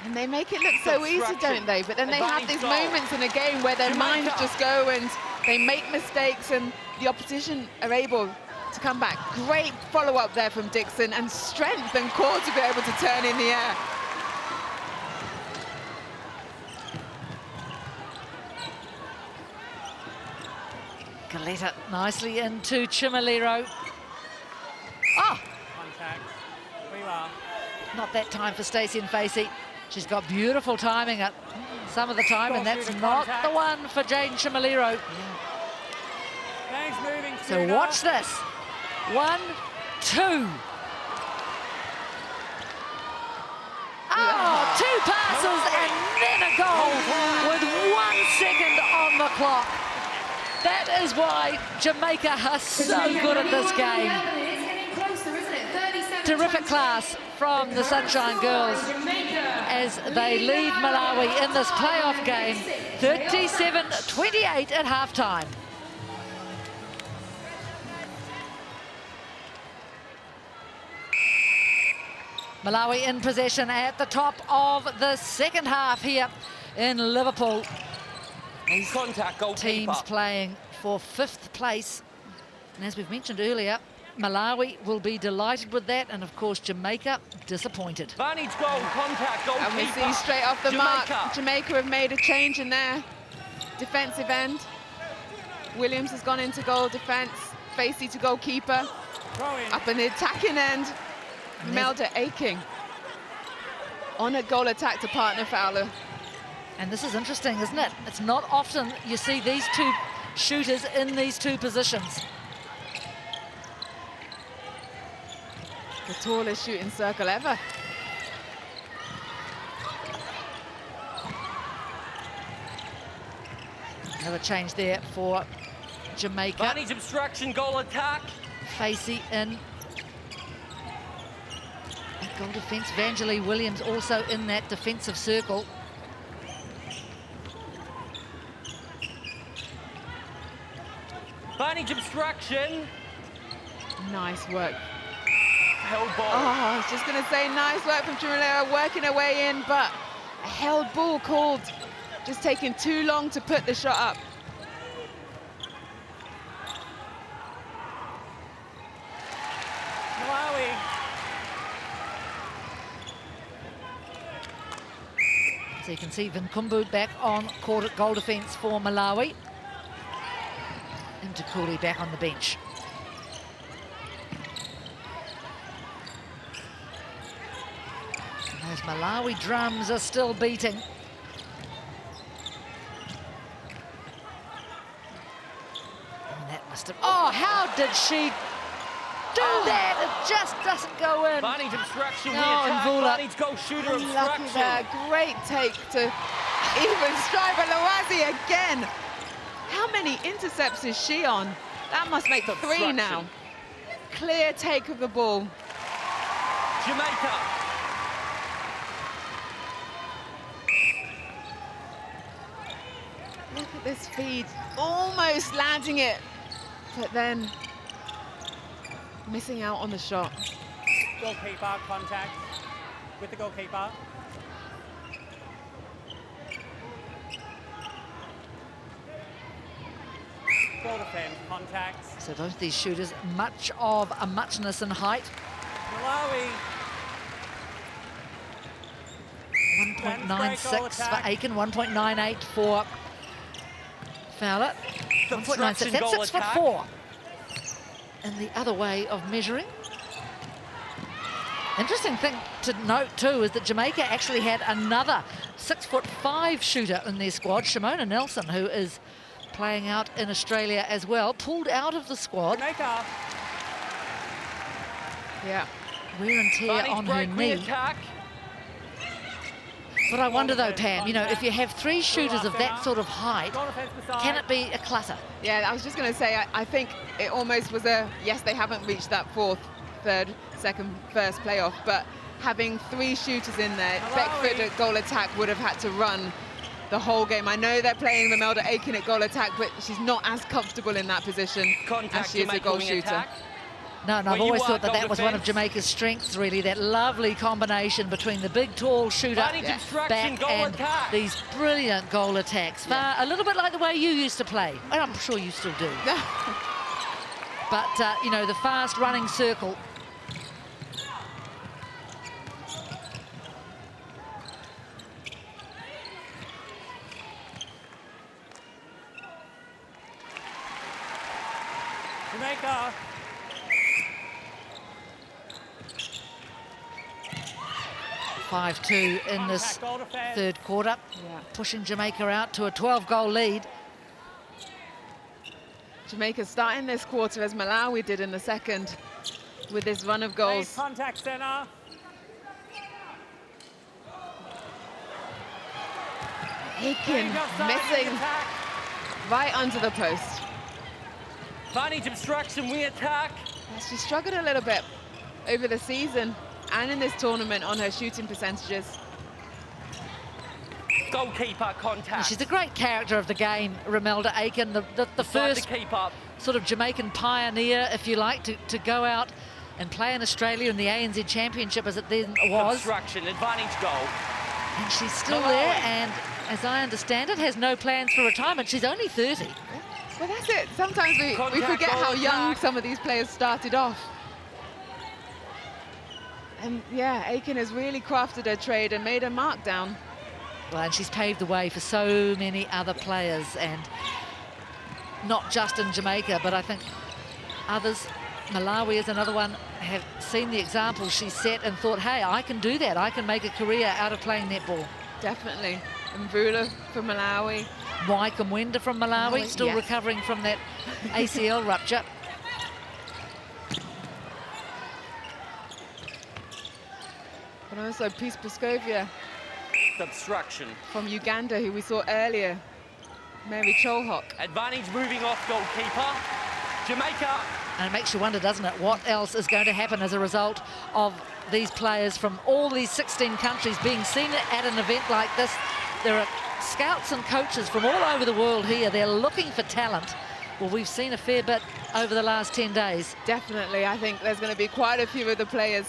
Speaker 5: And they make it look so easy, don't they? But then they have
Speaker 4: Advantage
Speaker 5: these
Speaker 4: goal.
Speaker 5: moments in a game where their minds
Speaker 4: Jamaica.
Speaker 5: just go and they make mistakes and the opposition are able to come back. Great follow-up there from Dixon and strength and core to be able to turn in the air.
Speaker 1: Galetta nicely into Chimilero. Oh,
Speaker 3: Contact. Where you are.
Speaker 1: not that time for Stacey and Facey. She's got beautiful timing at some of the time, and that's not the one for Jane Chimilero.
Speaker 3: Name's moving.
Speaker 1: So watch this. 1, 2. Oh, 2 passes and then a goal with 1 second on the clock. That is why Jamaica are so good at this game.
Speaker 6: It's getting closer, isn't it? 30 seconds.
Speaker 1: Terrific class from the Sunshine Girls as they lead Malawi in this playoff game, 37-28 at halftime. Malawi in possession at the top of the second half here in Liverpool.
Speaker 4: Contact, goalkeeper.
Speaker 1: Teams playing for 5th place. And as we've mentioned earlier, Malawi will be delighted with that, and of course Jamaica disappointed.
Speaker 4: Advantage goal, contact, goalkeeper.
Speaker 5: And we see straight off the mark,
Speaker 4: Jamaica.
Speaker 5: Jamaica have made a change in their defensive end. Williams has gone into goal defense, Facey to goalkeeper.
Speaker 3: Throw in.
Speaker 5: Up in the attacking end, Melda Aking on a goal attack to partner Fowler.
Speaker 1: And this is interesting, isn't it? It's not often you see these 2 shooters in these 2 positions.
Speaker 5: The tallest shooting circle ever.
Speaker 1: Another change there for Jamaica.
Speaker 4: Advantage obstruction, goal attack.
Speaker 1: Facey in. Goal defence, Vangelie Williams also in that defensive circle.
Speaker 4: Advantage obstruction.
Speaker 5: Nice work.
Speaker 4: Held ball.
Speaker 5: Oh, I was just going to say nice work from Jamilera, working her way in, but a held ball called. Just taking too long to put the shot up.
Speaker 3: Malawi.
Speaker 1: So you can see Vinkumbu back on court at goal defence for Malawi. And Takuli back on the bench. And those Malawi drums are still beating. And that must have... Oh, how did she do that? It just doesn't go in.
Speaker 4: Advantage obstruction. We
Speaker 1: No,
Speaker 4: attack.
Speaker 1: Mvula.
Speaker 4: Advantage goal shooter
Speaker 5: Lucky
Speaker 4: obstruction.
Speaker 5: there, great take to even strike, but Lawazi again. How many intercepts is she on? That must make 3 now. Clear take of the ball.
Speaker 4: Jamaica.
Speaker 5: Look at this feed, almost landing it, but then missing out on the shot.
Speaker 3: Goalkeeper, contact with the goalkeeper. Goal defense, contact.
Speaker 1: So both these shooters, much of a muchness in height.
Speaker 3: Malawi.
Speaker 1: 1.96 for Aiken, 1.98 for Fowler. 1.96, that's 6'4". And the other way of measuring. Interesting thing to note too is that Jamaica actually had another 6'5" shooter in their squad, Shimona Nelson, who is playing out in Australia as well, pulled out of the squad.
Speaker 3: Jamaica.
Speaker 5: Yeah.
Speaker 1: Wear and tear
Speaker 4: Advantage
Speaker 1: on her
Speaker 4: break. We
Speaker 1: knee.
Speaker 4: attack.
Speaker 1: But I wonder though, Pam, you know, if you have 3 shooters of that sort of height,
Speaker 3: Goal defense beside.
Speaker 1: can it be a clutter?
Speaker 5: Yeah, I was just going to say, I think it almost was a, yes, they haven't reached that 4th, 3rd, 2nd, 1st playoff, but having 3 shooters in there, Beckford at goal attack would have had to run the whole game. I know they're playing Imelda Aiken at goal attack, but she's not as comfortable in that position
Speaker 4: Contact.
Speaker 5: as she is a
Speaker 4: Jamaica
Speaker 5: goal
Speaker 4: wing
Speaker 5: shooter.
Speaker 4: attack.
Speaker 1: No, and
Speaker 4: Well,
Speaker 1: I've
Speaker 4: you
Speaker 1: always
Speaker 4: are
Speaker 1: thought that
Speaker 4: goal
Speaker 1: that was one of
Speaker 4: defence.
Speaker 1: Jamaica's strengths, really, that lovely combination between the big, tall shooter
Speaker 4: Advantage obstruction,
Speaker 1: back
Speaker 4: goal
Speaker 1: and
Speaker 4: attack.
Speaker 1: these brilliant goal attacks. A little bit like the way you used to play. And I'm sure you still do. But, you know, the fast running circle.
Speaker 3: Jamaica.
Speaker 1: .52 in this
Speaker 3: Contact, goal defense.
Speaker 1: 3rd quarter,
Speaker 5: Yeah.
Speaker 1: pushing Jamaica out to a 12-goal lead.
Speaker 5: Jamaica starting this quarter as Malawi did in the 2nd with this run of
Speaker 3: Base
Speaker 5: goals.
Speaker 3: contact center.
Speaker 5: Aiken
Speaker 3: Range outside,
Speaker 5: missing
Speaker 3: attack.
Speaker 5: right under the post.
Speaker 4: Advantage obstruction. We attack.
Speaker 5: She struggled a little bit over the season and in this tournament on her shooting percentages.
Speaker 4: Goalkeeper contact.
Speaker 1: She's a great character of the game, Romelda Aiken, the
Speaker 4: Decide
Speaker 1: first
Speaker 4: to keep up.
Speaker 1: sort of Jamaican pioneer, if you like, to go out and play in Australia in the ANZ Championship as it then was.
Speaker 4: Obstruction. Advantage goal.
Speaker 1: And she's still
Speaker 4: Malawi.
Speaker 1: there, and as I understand it, has no plans for retirement. She's only 30.
Speaker 5: Well, that's it. Sometimes we
Speaker 4: Contact,
Speaker 5: forget
Speaker 4: goal
Speaker 5: how young
Speaker 4: attack.
Speaker 5: some of these players started off. And yeah, Aiken has really crafted her trade and made a mark down.
Speaker 1: Well, and she's paved the way for so many other players, and not just in Jamaica, but I think others. Malawi is another one, have seen the example she set and thought, hey, I can do that. I can make a career out of playing netball.
Speaker 5: Definitely. Mvula from Malawi.
Speaker 1: Mwenda from Malawi, still
Speaker 5: yes.
Speaker 1: recovering from that ACL rupture.
Speaker 5: And also Peace Puskovia
Speaker 4: Obstruction.
Speaker 5: from Uganda, who we saw earlier. Mary Cholhock.
Speaker 4: Advantage moving off goalkeeper. Jamaica.
Speaker 1: And it makes you wonder, doesn't it, what else is going to happen as a result of these players from all these 16 countries being seen at an event like this. There are scouts and coaches from all over the world here. They're looking for talent. Well, we've seen a fair bit over the last 10 days.
Speaker 5: Definitely. I think there's going to be quite a few of the players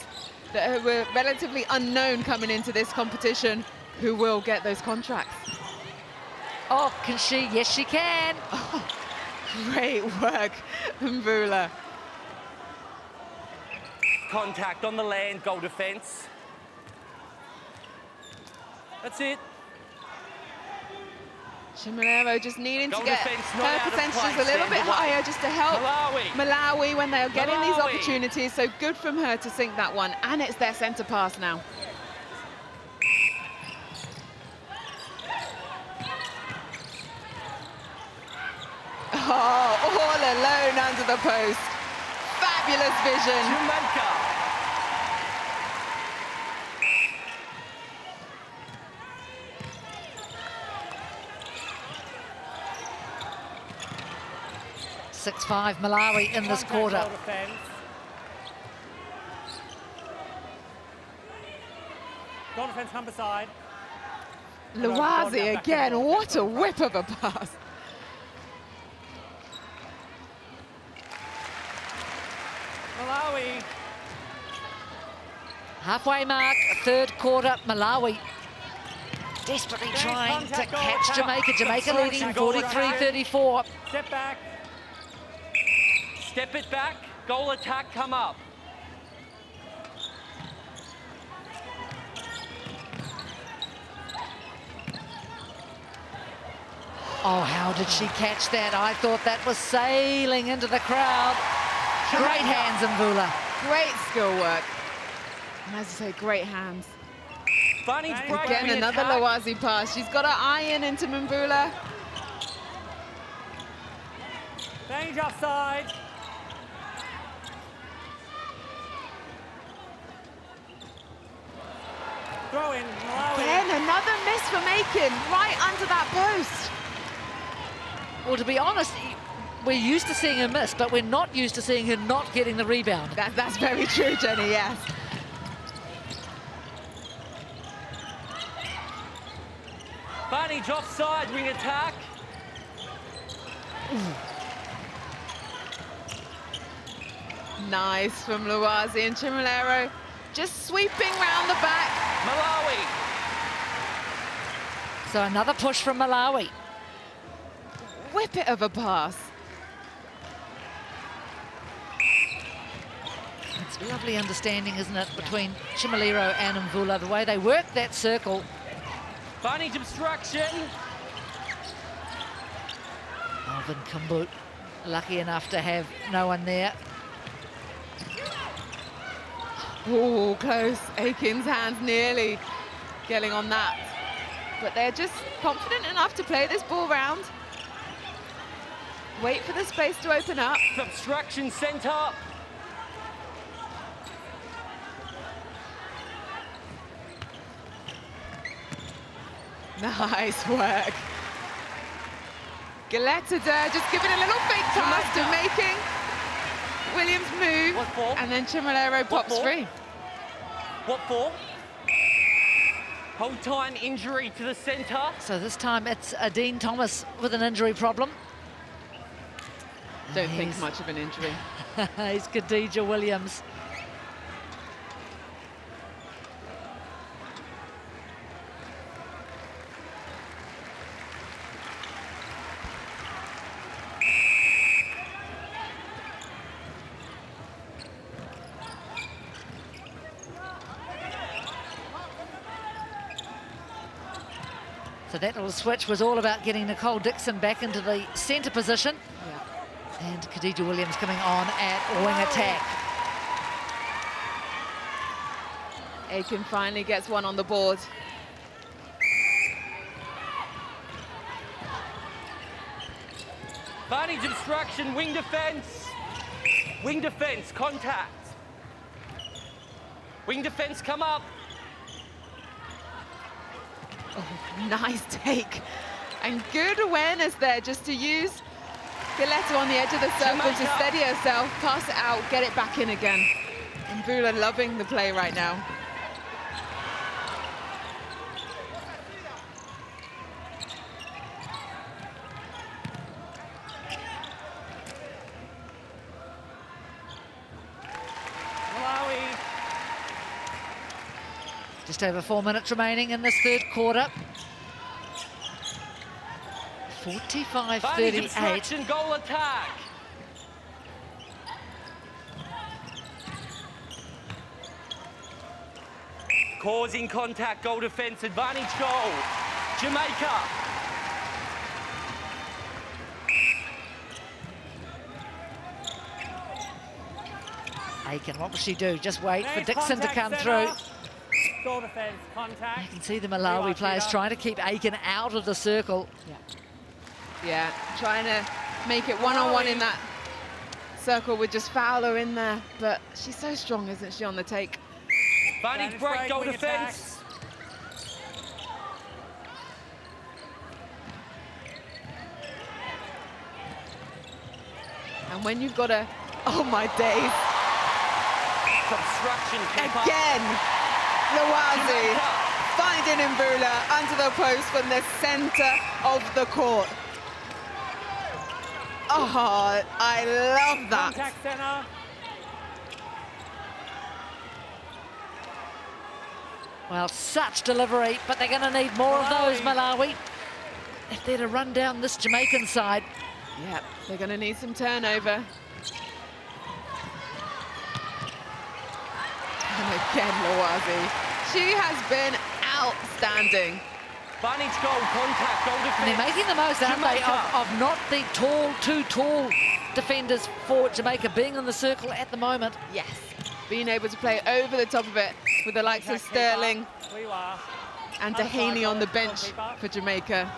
Speaker 5: that were relatively unknown coming into this competition who will get those contracts.
Speaker 1: Oh, can she? Yes, she can.
Speaker 5: Oh, great work, Mvula.
Speaker 4: Contact on the land, goal defence. That's it.
Speaker 5: Chimilero just needing
Speaker 4: Goal
Speaker 5: to get
Speaker 4: defence not
Speaker 5: her
Speaker 4: out of
Speaker 5: percentages
Speaker 4: place,
Speaker 5: a little
Speaker 4: stand
Speaker 5: bit
Speaker 4: away.
Speaker 5: higher just to help Malawi when they're getting these
Speaker 4: Malawi.
Speaker 5: opportunities. So good from her to sink that one. And it's their centre pass now. Oh, all alone under the post. Fabulous vision.
Speaker 4: Jamaica.
Speaker 1: (6-5) Malawi in this
Speaker 3: Contact,
Speaker 1: quarter.
Speaker 3: goal defence. Goal defence come beside.
Speaker 5: Luwazi again, what a whip of a pass.
Speaker 3: Malawi.
Speaker 1: Halfway mark, third quarter, Malawi desperately trying to
Speaker 3: contact, goal
Speaker 1: catch
Speaker 3: attack.
Speaker 1: Jamaica. Jamaica leading
Speaker 3: Contact, goal attack.
Speaker 1: 43-34.
Speaker 3: Step back.
Speaker 4: Step it back, goal attack, come up.
Speaker 1: Oh, how did she catch that? I thought that was sailing into the crowd. Great hands, Mvula.
Speaker 5: Great skill work. And as I say, great hands.
Speaker 4: Bunny's break.
Speaker 5: Again, another Luwazi pass. She's got her eye into Mvula.
Speaker 3: Danger offside. Throw in, Malawi.
Speaker 5: Again, another miss for Macon, right under that post.
Speaker 1: Well, to be honest, we're used to seeing her miss, but we're not used to seeing her not getting the rebound.
Speaker 5: That's very true, Jenny, yes.
Speaker 4: Bunny's offside, wing attack.
Speaker 5: Nice from Luwazi and Chimilero. Just sweeping round the back.
Speaker 4: Malawi.
Speaker 1: So another push from Malawi.
Speaker 5: Whip it of a pass.
Speaker 1: It's lovely understanding, isn't it, between Chimilero and Mvula, the way they work that circle.
Speaker 4: Bunny's obstruction.
Speaker 1: Alvin Kumbut, lucky enough to have no one there.
Speaker 5: Oh, close. Aiken's hands nearly getting on that. But they're just confident enough to play this ball round. Wait for the space to open up.
Speaker 4: Obstruction centre.
Speaker 5: Nice work. Galetada just giving a little fake pass to Making Williams move.
Speaker 4: What for?
Speaker 5: And then Chimilero pops
Speaker 4: for?
Speaker 5: free.
Speaker 4: What for? Hold time injury to the centre.
Speaker 1: So this time it's Dean Thomas with an injury problem.
Speaker 5: Don't think much of an injury.
Speaker 1: He's Khadija Williams. So that little switch was all about getting Nicole Dixon back into the centre position.
Speaker 5: Yeah.
Speaker 1: And Khadija Williams coming on at wing attack.
Speaker 5: Aiken finally gets one on the board.
Speaker 4: Bunny's obstruction, wing defence. Wing defence, contact. Wing defence, come up.
Speaker 5: Oh, nice take. And good awareness there just to use Galetta on the edge of the circle to
Speaker 4: Jamaica.
Speaker 5: steady herself, pass it out, get it back in again. And Mbula loving the play right now.
Speaker 3: Malawi.
Speaker 1: Just over 4 minutes remaining in this third quarter.
Speaker 4: Barney's
Speaker 1: 45-38.
Speaker 4: obstruction, goal attack. Causing contact, goal defence, advantage goal. Jamaica.
Speaker 1: Aiken, what will she do? Just wait for
Speaker 3: Nice
Speaker 1: Dixon to
Speaker 3: contact,
Speaker 1: come
Speaker 3: centre.
Speaker 1: through.
Speaker 3: Goal defence, contact.
Speaker 1: You can see the Malawi players trying to keep Aiken out of the circle.
Speaker 5: Yeah, trying to make it one-on-one in that circle with just Fowler in there. But she's so strong, isn't she, on the take?
Speaker 4: Barney's
Speaker 3: Spanish
Speaker 4: break,
Speaker 3: break,
Speaker 4: goal
Speaker 3: wing
Speaker 4: defence.
Speaker 5: And when you've got a, oh my days,
Speaker 4: Obstruction, keeper.
Speaker 5: again, Lawazi
Speaker 4: Jamaica.
Speaker 5: finding Mbula under the post from the centre of the court. Oh, I love that.
Speaker 3: Contact centre.
Speaker 1: Well, such delivery, but they're going to need more of those, Malawi, if they're to run down this Jamaican side.
Speaker 5: Yeah, they're going to need some turnover. And again, Lawazi. She has been outstanding.
Speaker 4: Barney's goal, contact, goal defence.
Speaker 1: And they're making the most, aren't they,
Speaker 4: Jamaica.
Speaker 1: of not the tall, too tall defenders for Jamaica being in the circle at the moment.
Speaker 5: Yes, being able to play over the top of it with the likes of Sterling and Dehaney on the bench for Jamaica.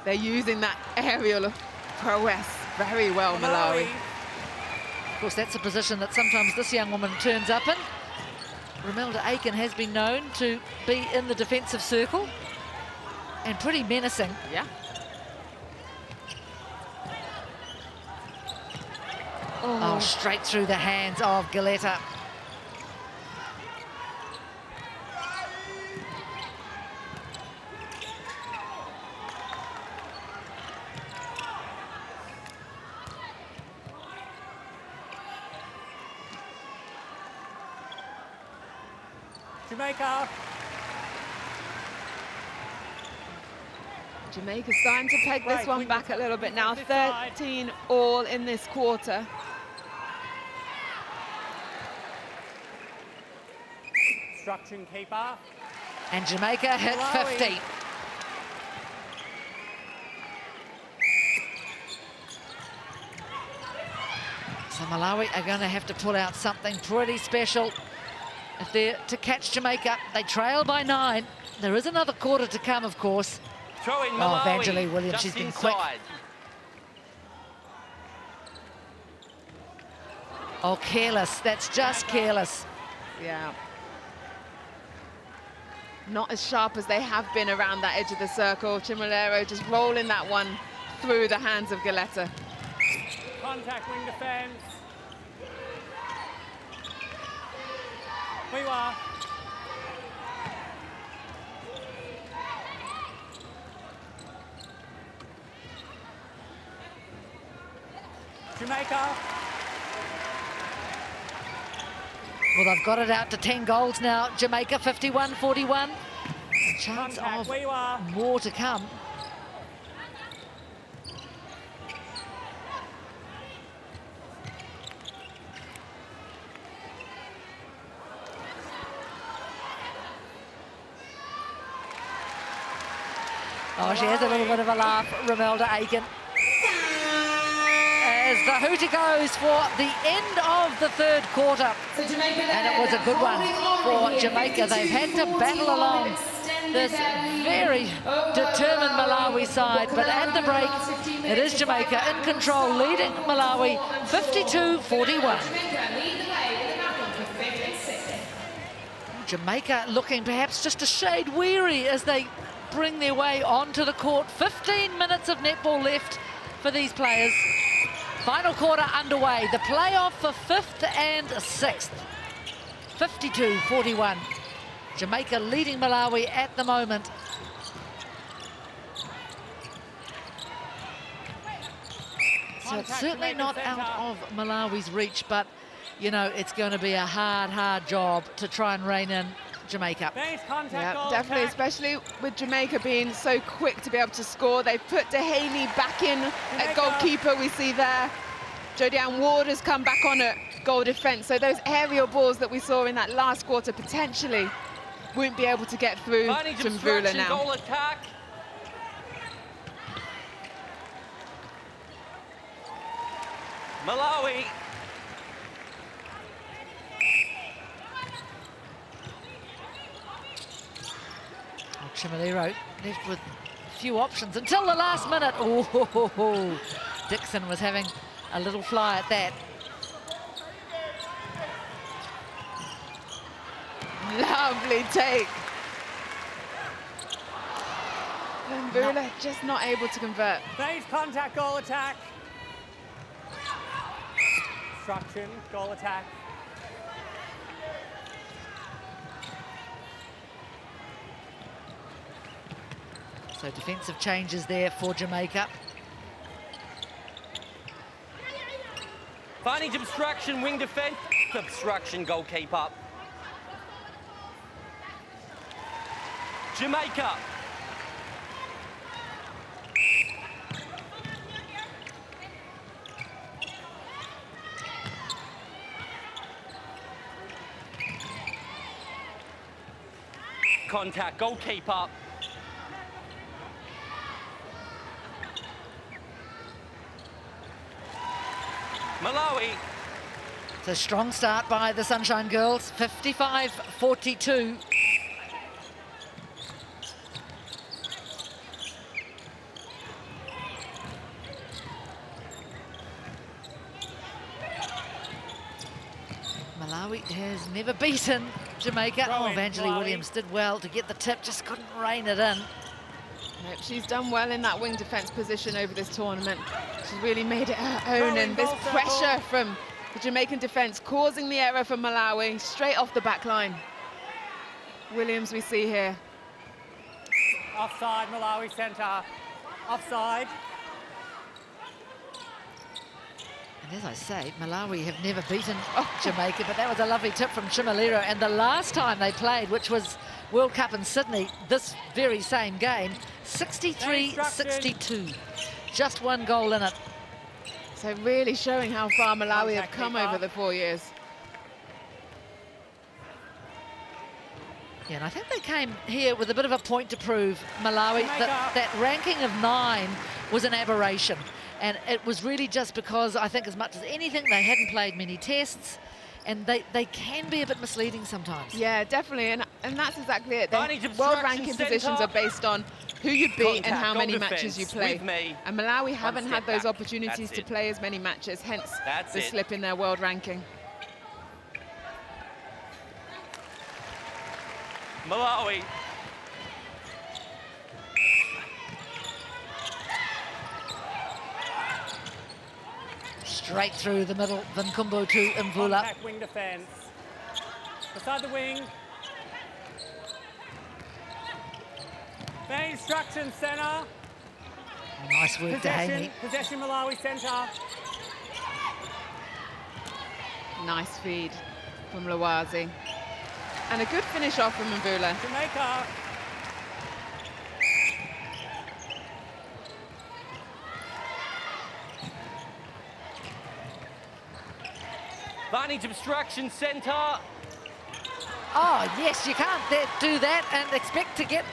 Speaker 5: They're using that aerial prowess very well, Malawi.
Speaker 1: Of course, that's a position that sometimes this young woman turns up in. Romelda Aiken has been known to be in the defensive circle and pretty menacing.
Speaker 5: Yeah.
Speaker 1: Oh, straight through the hands of Galetta.
Speaker 3: Jamaica.
Speaker 5: Jamaica's starting to peg this
Speaker 3: Right,
Speaker 5: one
Speaker 3: we-
Speaker 5: back a little bit now.
Speaker 3: this side.
Speaker 5: 13 all in this quarter.
Speaker 3: Obstruction, keeper.
Speaker 1: And Jamaica hit
Speaker 3: Malawi.
Speaker 1: 50. So Malawi are going to have to pull out something pretty special if they're to catch Jamaica. They trail by 9. There is another quarter to come, of course.
Speaker 4: Throw in Malawi.
Speaker 1: Evangeline Williams,
Speaker 4: just
Speaker 1: she's been
Speaker 4: inside.
Speaker 1: quick. Oh, careless. That's just careless.
Speaker 5: Yeah. Not as sharp as they have been around that edge of the circle. Chimolero just rolling that one through the hands of Galetta.
Speaker 3: Contact, wing defence. Wiwa. Jamaica.
Speaker 1: Well, they've got it out to 10 goals now. Jamaica 51-41. A chance
Speaker 3: Contact,
Speaker 1: of
Speaker 3: Wiwa.
Speaker 1: more to come. Oh, she has a little bit of a laugh, Romelda Aiken. As the hootie goes for the end of the third quarter. And it was a good one for Jamaica. They've had to battle along this very determined Malawi side, but at the break, it is Jamaica in control, leading Malawi 52-41. Jamaica looking perhaps just a shade weary as they bring their way onto the court. 15 minutes of netball left for these players. Final quarter underway. The playoff for 5th and 6th. 52-41. Jamaica leading Malawi at the moment. So it's certainly not out of Malawi's reach, but, you know, it's going to be a hard job to try and rein in Jamaica.
Speaker 5: Yeah, definitely, especially with Jamaica being so quick to be able to score. They've put Dehaney back in at goalkeeper, we see there. Jodianne Ward has come back on at goal defence. So those aerial balls that we saw in that last quarter potentially won't be able to get through to Mvula now.
Speaker 4: Goal attack. Malawi.
Speaker 1: Chimilero left with few options until the last minute. Oh, Dixon was having a little fly at that.
Speaker 5: Lovely take. Mvula just not able to convert.
Speaker 3: Phase contact, goal attack. Obstruction, goal attack.
Speaker 1: So defensive changes there for Jamaica.
Speaker 4: Advantage obstruction, wing defence. Obstruction, goalkeeper. Jamaica. Contact, goalkeeper. Malawi.
Speaker 1: It's a strong start by the Sunshine Girls, 55-42. Malawi has never beaten Jamaica. Oh, Evangeline Williams did well to get the tip, just couldn't rein it in.
Speaker 5: Nope, she's done well in that wing defence position over this tournament. She's really made it her own, and this pressure from the Jamaican defence causing the error for Malawi straight off the back line. Williams we see here.
Speaker 3: Offside, Malawi centre. Offside.
Speaker 1: And as I say, Malawi have never beaten Jamaica, but that was a lovely tip from Chimilero. And the last time they played, which was World Cup in Sydney, this very same game, 63-62. Just one goal in it.
Speaker 5: So really showing how far Malawi have come over the 4 years.
Speaker 1: Yeah, and I think they came here with a bit of a point to prove, Malawi, that ranking of 9 was an aberration. And it was really just because, I think as much as anything, they hadn't played many tests, and they can be a bit misleading sometimes.
Speaker 5: Yeah, definitely, and that's exactly it. World ranking positions are based on who you beat and how many matches you play. And Malawi haven't had those opportunities to play as many matches, hence the slip in their world ranking.
Speaker 4: Malawi.
Speaker 1: Straight through the middle, Vinkumbu to Mvula.
Speaker 3: Contact wing defence. Beside the wing. Main instruction centre.
Speaker 1: Nice work, Dehaney.
Speaker 3: Possession Malawi centre.
Speaker 5: Nice feed from Lawazi. And a good finish off from Mvula.
Speaker 3: Jamaica.
Speaker 4: Advantage obstruction centre.
Speaker 1: Oh, yes, you can't do that and expect to get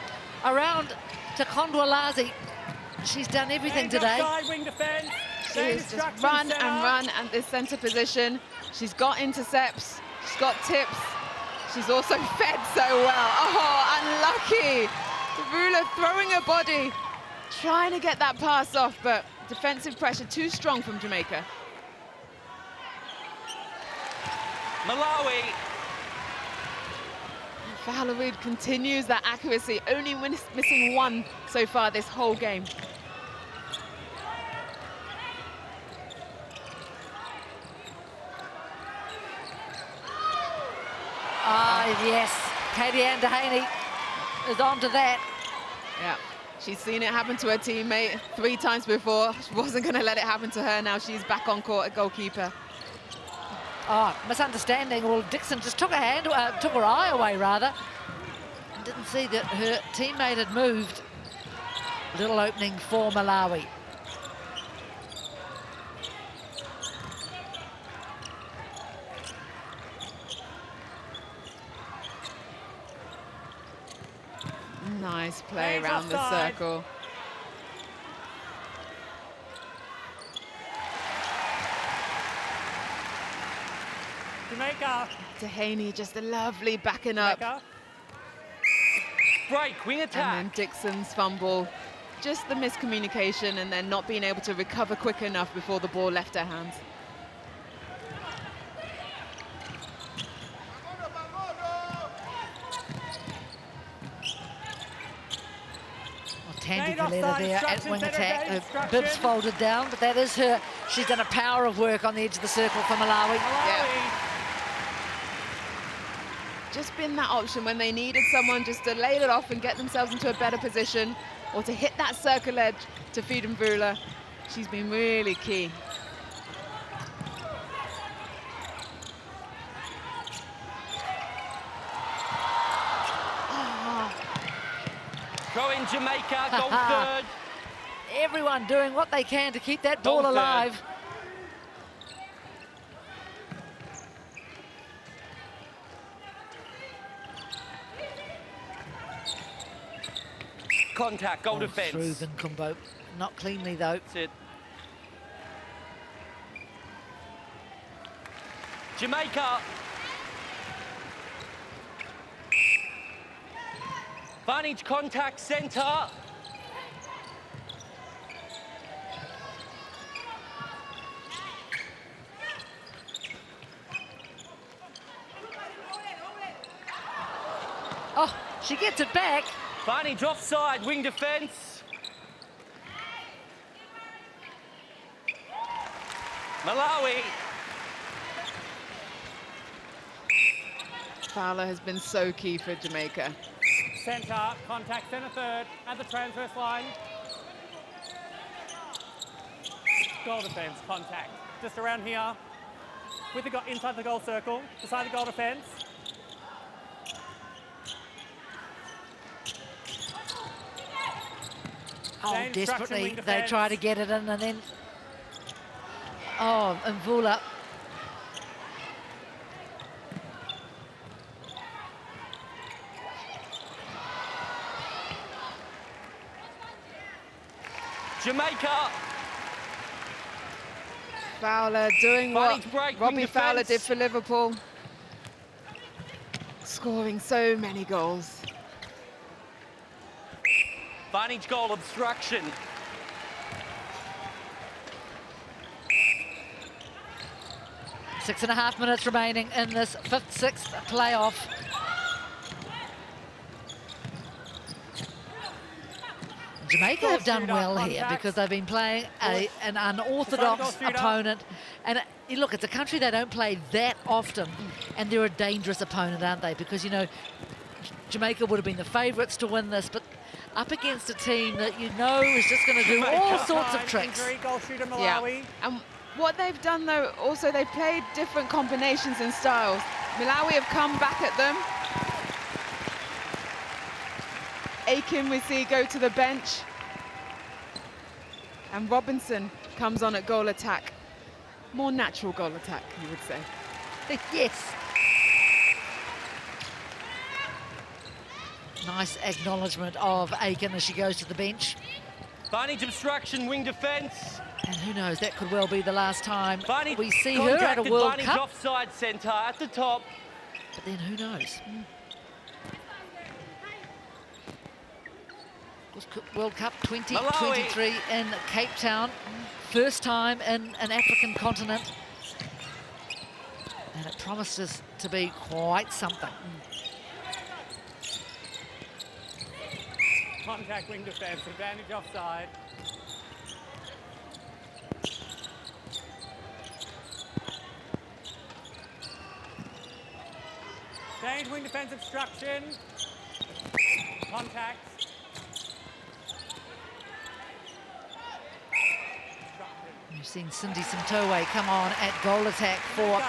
Speaker 1: around to Kondwalazi. She's done everything today.
Speaker 3: Wing defence.
Speaker 5: She's just run and run at this centre position. She's got intercepts, she's got tips. She's also fed so well. Oh, unlucky. Mvula throwing her body, trying to get that pass off, but defensive pressure too strong from Jamaica.
Speaker 4: Malawi.
Speaker 5: Fowler-Reid continues that accuracy, only missing one so far this whole game.
Speaker 1: Yes, Katie Ann Dehaney is on to that.
Speaker 5: Yeah, she's seen it happen to her teammate 3 times before. She wasn't going to let it happen to her. Now she's back on court at goalkeeper.
Speaker 1: Oh, misunderstanding. Well, Dixon just took her eye away, rather. And didn't see that her teammate had moved. Little opening for Malawi.
Speaker 5: Nice play
Speaker 3: Hands
Speaker 5: around the
Speaker 3: offside.
Speaker 5: circle.
Speaker 3: Jamaica.
Speaker 5: Dehaney just a lovely backing up.
Speaker 3: Jamaica.
Speaker 4: Break, wing
Speaker 5: And
Speaker 4: attack.
Speaker 5: then Dixon's fumble. Just the miscommunication and then not being able to recover quick enough before the ball left her hands.
Speaker 1: Tandy
Speaker 3: Gained
Speaker 1: Coletta
Speaker 3: offside,
Speaker 1: there at
Speaker 3: instruction,
Speaker 1: wing
Speaker 3: center
Speaker 1: attack.
Speaker 3: gain,
Speaker 1: Her bibs
Speaker 3: instruction.
Speaker 1: folded down, but that is her. She's done a power of work on the edge of the circle for Malawi.
Speaker 3: Malawi.
Speaker 5: Just been that option when they needed someone just to lay it off and get themselves into a better position, or to hit that circle edge to feed Mvula. She's been really key.
Speaker 4: Throw in Jamaica, goal third.
Speaker 1: Everyone doing what they can to keep that
Speaker 4: Goal
Speaker 1: ball
Speaker 4: third.
Speaker 1: alive.
Speaker 4: Contact, goal
Speaker 1: Oh,
Speaker 4: defence.
Speaker 1: through Vinkumbo. Not cleanly, though.
Speaker 4: That's it. Jamaica. Vantage contact centre.
Speaker 1: Oh, she gets it back.
Speaker 4: Vantage offside, wing defence. Malawi.
Speaker 5: Fowler has been so key for Jamaica.
Speaker 3: Centre, contact centre third at the transverse line. Goal defence, contact. Just around here, with the inside the goal circle, beside the goal defence.
Speaker 1: Oh,
Speaker 3: Same structure,
Speaker 1: desperately
Speaker 3: wing
Speaker 1: they
Speaker 3: defence.
Speaker 1: try to get it in, and then... Oh, Mvula.
Speaker 4: Jamaica.
Speaker 5: Fowler doing what
Speaker 4: Vantage break, wing
Speaker 5: Robbie Fowler
Speaker 4: defence.
Speaker 5: did for Liverpool. Scoring so many goals.
Speaker 4: Vantage goal obstruction.
Speaker 1: Six and a half minutes remaining in this sixth playoff. Jamaica have done well here because they've been playing an unorthodox opponent. And look, it's a country they don't play that often, and they're a dangerous opponent, aren't they? Because, you know, Jamaica would have been the favourites to win this, but up against a team that you know is just going to do all sorts of tricks.
Speaker 3: Injury, goal shooter Malawi.
Speaker 5: And what they've done, though, also they've played different combinations and styles. Malawi have come back at them. Aiken, we see, go to the bench. And Robinson comes on at goal attack. More natural goal attack, you would say.
Speaker 1: Yes. Nice acknowledgement of Aiken as she goes to the bench.
Speaker 4: Vantage obstruction, wing defence.
Speaker 1: And who knows, that could well be the last time
Speaker 4: Vantage
Speaker 1: we see her at a
Speaker 4: contacted
Speaker 1: World
Speaker 4: Vantage
Speaker 1: Cup.
Speaker 4: offside centre at the top.
Speaker 1: But then who knows? World Cup 2023 in Cape Town. First time in an African continent. And it promises to be quite something.
Speaker 3: Contact wing defence, advantage offside. Change wing defense obstruction. Contact.
Speaker 1: We've seen Cindy Sintowe come on at goal attack for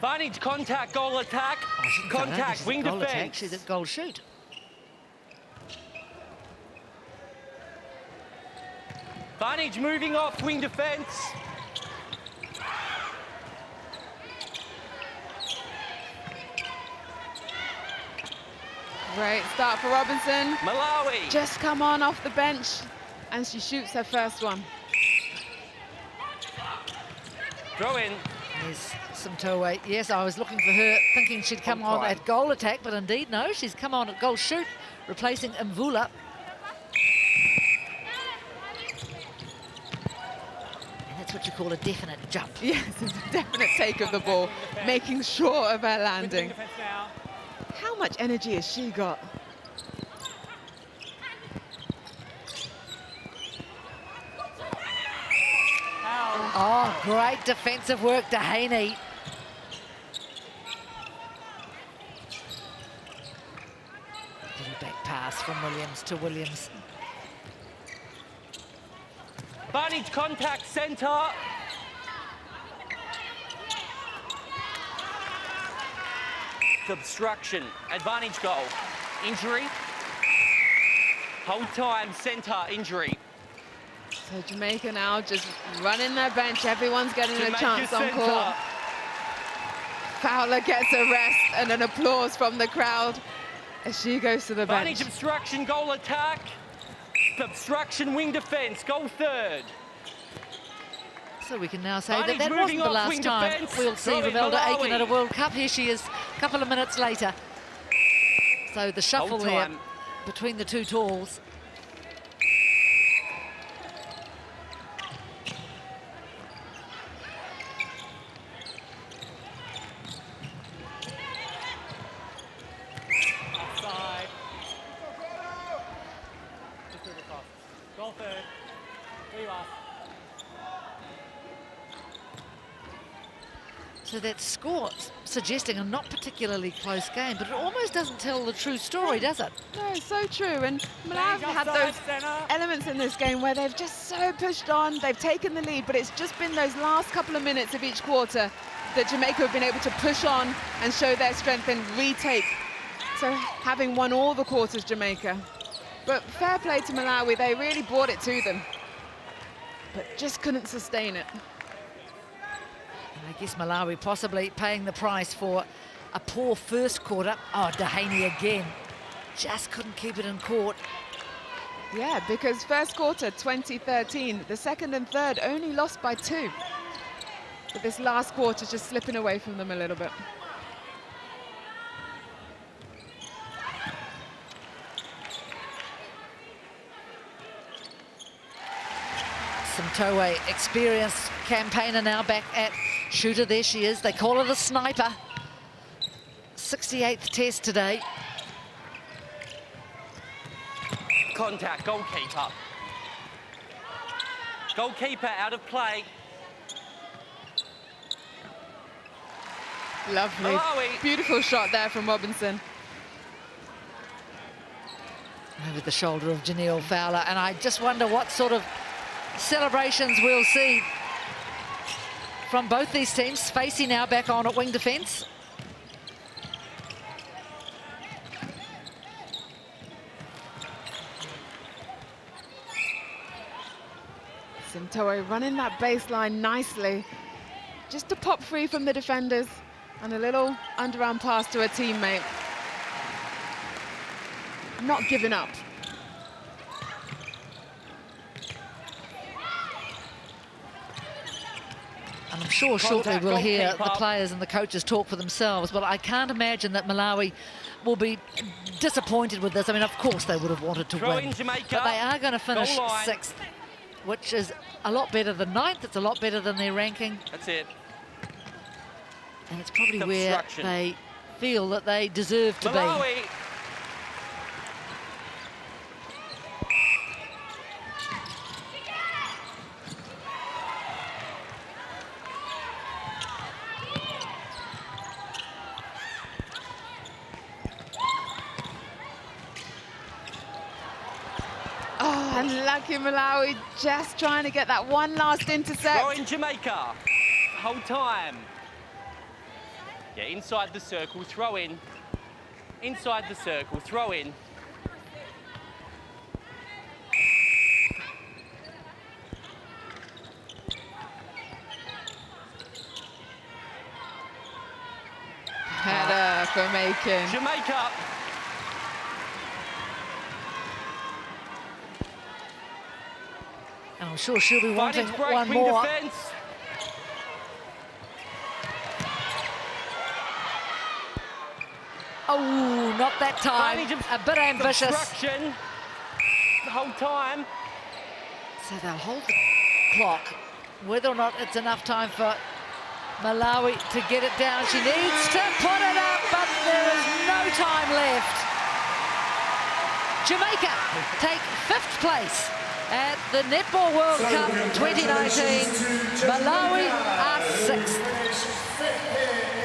Speaker 4: Vantage, contact, goal attack. Contact, wing
Speaker 1: goal
Speaker 4: defense.
Speaker 1: attack. She's at goal shoot.
Speaker 4: Vantage moving off, wing defense.
Speaker 5: Great start for Robinson.
Speaker 4: Malawi.
Speaker 5: Just come on off the bench, and she shoots her first one.
Speaker 4: Throw in.
Speaker 1: There's Sintowe. Yes, I was looking for her, thinking she'd come on at goal attack, but indeed, no, she's come on at goal shoot, replacing Mvula. And that's what you call a definite jump.
Speaker 5: Yes, it's a definite take of the ball, making sure of her landing.
Speaker 3: Defense now.
Speaker 5: How much energy has she got?
Speaker 1: Oh, great defensive work, Dehaney. Little back pass from Williams to Williams.
Speaker 4: Vantage, contact, centre. Obstruction, advantage goal. Injury. Hold time, centre, injury.
Speaker 5: So Jamaica now just running their bench. Everyone's getting a chance on court.
Speaker 4: centre.
Speaker 5: Fowler gets a rest and an applause from the crowd as she goes to the bench.
Speaker 4: Vantage, obstruction, goal attack. Obstruction, wing defence, goal third.
Speaker 1: So we can now say
Speaker 4: Vantage
Speaker 1: that
Speaker 4: moving
Speaker 1: wasn't the
Speaker 4: off,
Speaker 1: last
Speaker 4: wing
Speaker 1: time
Speaker 4: defence.
Speaker 1: we'll see
Speaker 4: Throw in
Speaker 1: Romelda Aiken
Speaker 4: Malawi.
Speaker 1: at a World Cup. Here she is a couple of minutes later. So the shuffle
Speaker 4: Hold
Speaker 1: there
Speaker 4: time.
Speaker 1: between the two talls.
Speaker 3: Offside. Just through the cross. Goal third. 3 off.
Speaker 1: So that score suggesting a not particularly close game, but it almost doesn't tell the true story, does it?
Speaker 5: No, so true. And Malawi have had those elements in this game where they've just so pushed on, they've taken the lead, but it's just been those last couple of minutes of each quarter that Jamaica have been able to push on and show their strength and retake. So having won all the quarters, Jamaica. But fair play to Malawi, they really brought it to them, but just couldn't sustain it.
Speaker 1: And I guess Malawi possibly paying the price for a poor first quarter. Oh, Dehaney again. Just couldn't keep it in court.
Speaker 5: Yeah, because first quarter 2013, the second and third only lost by 2. But this last quarter just slipping away from them a little bit.
Speaker 1: Sintowe, experienced campaigner now back at shooter. There she is. They call her the sniper. 68th test today.
Speaker 4: Contact, goalkeeper. Goalkeeper out of play.
Speaker 5: Lovely.
Speaker 4: Malawi.
Speaker 5: Beautiful shot there from Robinson.
Speaker 1: Over the shoulder of Janelle Fowler. And I just wonder what sort of celebrations we'll see from both these teams. Facey now back on at wing defence.
Speaker 5: Sintowe running that baseline nicely. Just to pop free from the defenders and a little underarm pass to a teammate. Not giving up.
Speaker 1: And I'm sure shortly
Speaker 4: Contact,
Speaker 1: we'll hear
Speaker 4: goalkeeper.
Speaker 1: the players and the coaches talk for themselves. But I can't imagine that Malawi will be disappointed with this. I mean, of course they would have wanted to
Speaker 4: Throw
Speaker 1: win.
Speaker 4: in Jamaica.
Speaker 1: But they are going to finish
Speaker 4: Goal line.
Speaker 1: 6th, which is a lot better than 9th. It's a lot better than their ranking.
Speaker 4: That's it.
Speaker 1: And it's probably where
Speaker 4: Obstruction.
Speaker 1: they feel that they deserve to be.
Speaker 4: Malawi.
Speaker 5: And lucky Malawi just trying to get that one last intercept.
Speaker 4: Throw in Jamaica. Hold time. Yeah, inside the circle, throw in. Inside the circle, throw in.
Speaker 5: Header for Macon.
Speaker 4: Jamaica.
Speaker 1: And I'm sure she'll be wanting
Speaker 4: Fighting break,
Speaker 1: one
Speaker 4: wing
Speaker 1: more.
Speaker 4: defence.
Speaker 1: Oh, not that time. A bit ambitious.
Speaker 4: Obstruction. The whole time.
Speaker 1: So they'll hold the clock. Whether or not it's enough time for Malawi to get it down. She needs to put it up, but there is no time left. Jamaica take 5th place at the Netball World Cup 2019. Malawi are 6th.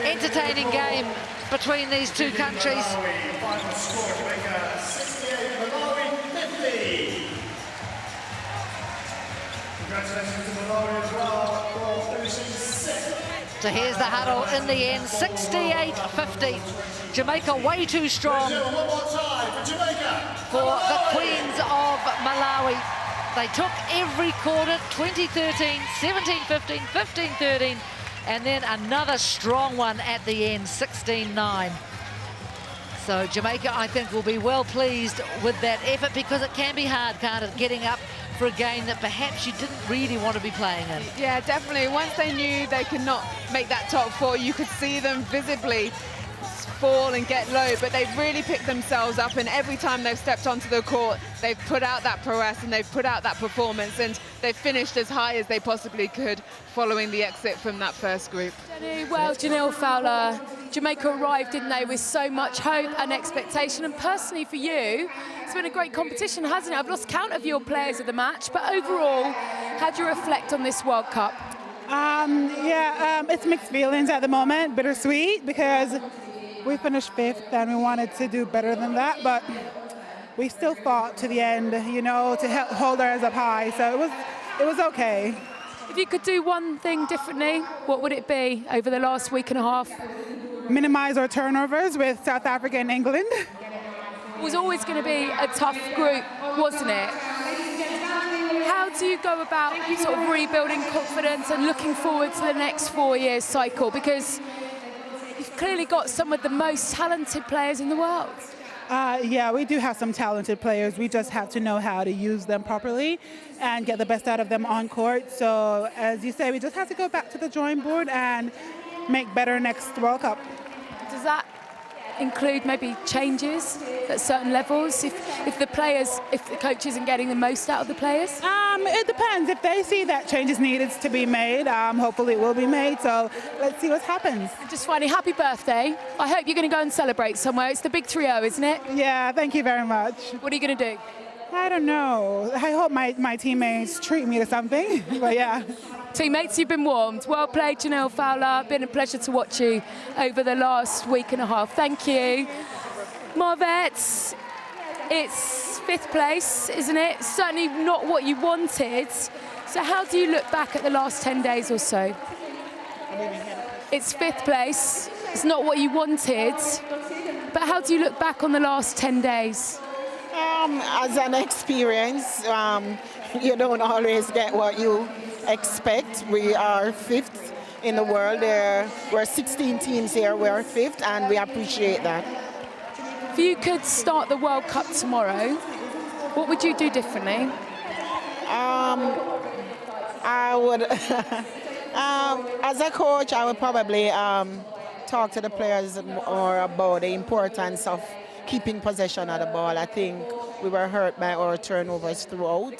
Speaker 1: Entertaining game between these two countries.
Speaker 2: Final score, Jamaica 68, Malawi 50. Congratulations to Malawi as well for finishing 6th.
Speaker 1: So here's the huddle in the end, 68-50. Jamaica way too strong
Speaker 2: One more time for Jamaica.
Speaker 1: for the Queens of Malawi. They took every quarter, 20-13, 17-15, 15-13, and then another strong one at the end, 16-9. So Jamaica, I think, will be well pleased with that effort, because it can be hard, can't it, getting up for a game that perhaps you didn't really want to be playing in.
Speaker 5: Yeah, definitely. Once they knew they could not make that top 4, you could see them visibly fall and get low, but they've really picked themselves up, and every time they've stepped onto the court, they've put out that prowess and they've put out that performance, and they've finished as high as they possibly could following the exit from that first group.
Speaker 6: Jenny, well, Janelle Fowler, Jamaica arrived, didn't they, with so much hope and expectation. And personally for you, it's been a great competition, hasn't it? I've lost count of your players of the match, but overall, how do you reflect on this World Cup?
Speaker 7: It's mixed feelings at the moment, bittersweet, because we finished 5th and we wanted to do better than that, but we still fought to the end, you know, to help hold ours up high, so it was okay.
Speaker 6: If you could do one thing differently, what would it be over the last week and a half?
Speaker 7: Minimize our turnovers with South Africa and England.
Speaker 6: It was always going to be a tough group, wasn't it? How do you go about sort of rebuilding confidence and looking forward to the next 4-year cycle? Because you've clearly got some of the most talented players in the world.
Speaker 7: Yeah, we do have some talented players. We just have to know how to use them properly and get the best out of them on court. So, as you say, we just have to go back to the drawing board and make better next World Cup.
Speaker 6: Does that include maybe changes at certain levels if the coach isn't getting the most out of the players?
Speaker 7: It depends. If they see that change is needed to be made, hopefully it will be made. So let's see what happens.
Speaker 6: Just finally, happy birthday. I hope you're going to go and celebrate somewhere. It's the big 3-0, isn't it?
Speaker 7: Yeah, thank you very much.
Speaker 6: What are you going to do?
Speaker 7: I don't know. I hope my teammates treat me to something, but yeah.
Speaker 6: Teammates, you've been warmed. Well played, Janelle Fowler. Been a pleasure to watch you over the last week and a half. Thank you. Marvette, it's 5th place, isn't it? Certainly not what you wanted. So how do you look back at the last 10 days or so? It's 5th place. It's not what you wanted. But how do you look back on the last 10 days?
Speaker 8: As an experience, you don't always get what you expect. We are 5th in the world. We're 16 teams here. We're 5th, and we appreciate that.
Speaker 6: If you could start the World Cup tomorrow, what would you do differently?
Speaker 8: I would, as a coach, I would probably talk to the players more about the importance of keeping possession of the ball. I think we were hurt by our turnovers throughout,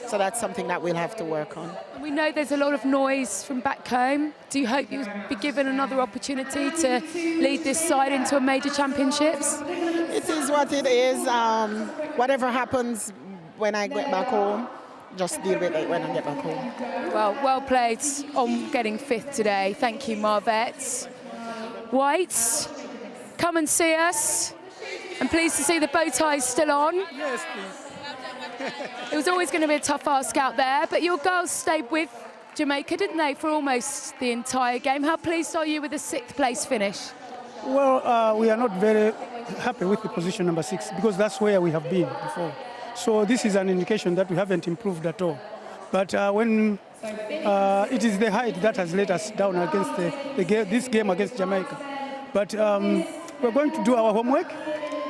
Speaker 8: so that's something that we'll have to work on.
Speaker 6: We know there's a lot of noise from back home. Do you hope you'll be given another opportunity to lead this side into a major championships?
Speaker 8: It is what it is. Whatever happens when I get back home, just deal with it when I get back home.
Speaker 6: Well played on getting 5th today. Thank you, Marvette. White, come and see us. I'm pleased to see the bow tie's still on.
Speaker 9: Yes, please.
Speaker 6: It was always going to be a tough ask out there, but your girls stayed with Jamaica, didn't they, for almost the entire game? How pleased are you with the 6th place finish?
Speaker 9: Well, we are not very happy with the position number 6 because that's where we have been before. So this is an indication that we haven't improved at all. But when it is the height that has let us down against this game against Jamaica. But we're going to do our homework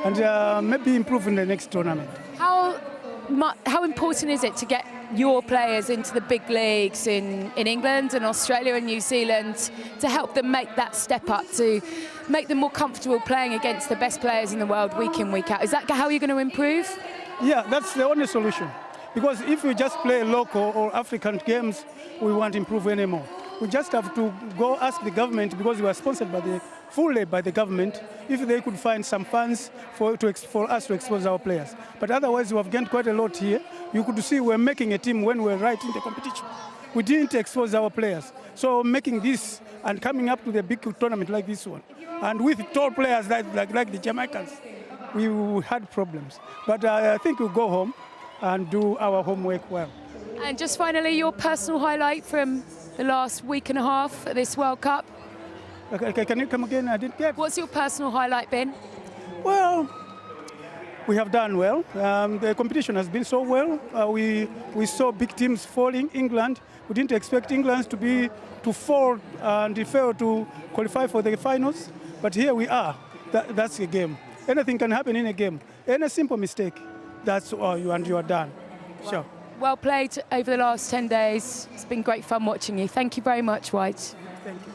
Speaker 9: and maybe improve in the next tournament.
Speaker 6: How important is it to get your players into the big leagues in England and Australia and New Zealand to help them make that step up, to make them more comfortable playing against the best players in the world week in, week out? Is that how you're going to improve?
Speaker 9: Yeah, that's the only solution. Because if we just play local or African games, we won't improve anymore. We just have to go ask the government, because we are sponsored fully by the government, if they could find some funds for us to expose our players. But otherwise, we have gained quite a lot here. You could see we're making a team when we're right in the competition. We didn't expose our players. So making this and coming up to the big tournament like this one, and with tall players like the Jamaicans, we had problems. But I think we'll go home and do our homework well.
Speaker 6: And just finally, your personal highlight from the last week and a half at this World Cup?
Speaker 9: Okay, can you come again? I didn't get.
Speaker 6: What's your personal highlight been?
Speaker 9: Well, we have done well. The competition has been so well. We saw big teams falling. England, we didn't expect England to fall and fail to qualify for the finals. But here we are. That's a game. Anything can happen in a game. Any simple mistake, that's all you are done. Sure.
Speaker 6: Well played over the last 10 days. It's been great fun watching you. Thank you very much, White.
Speaker 9: Thank you.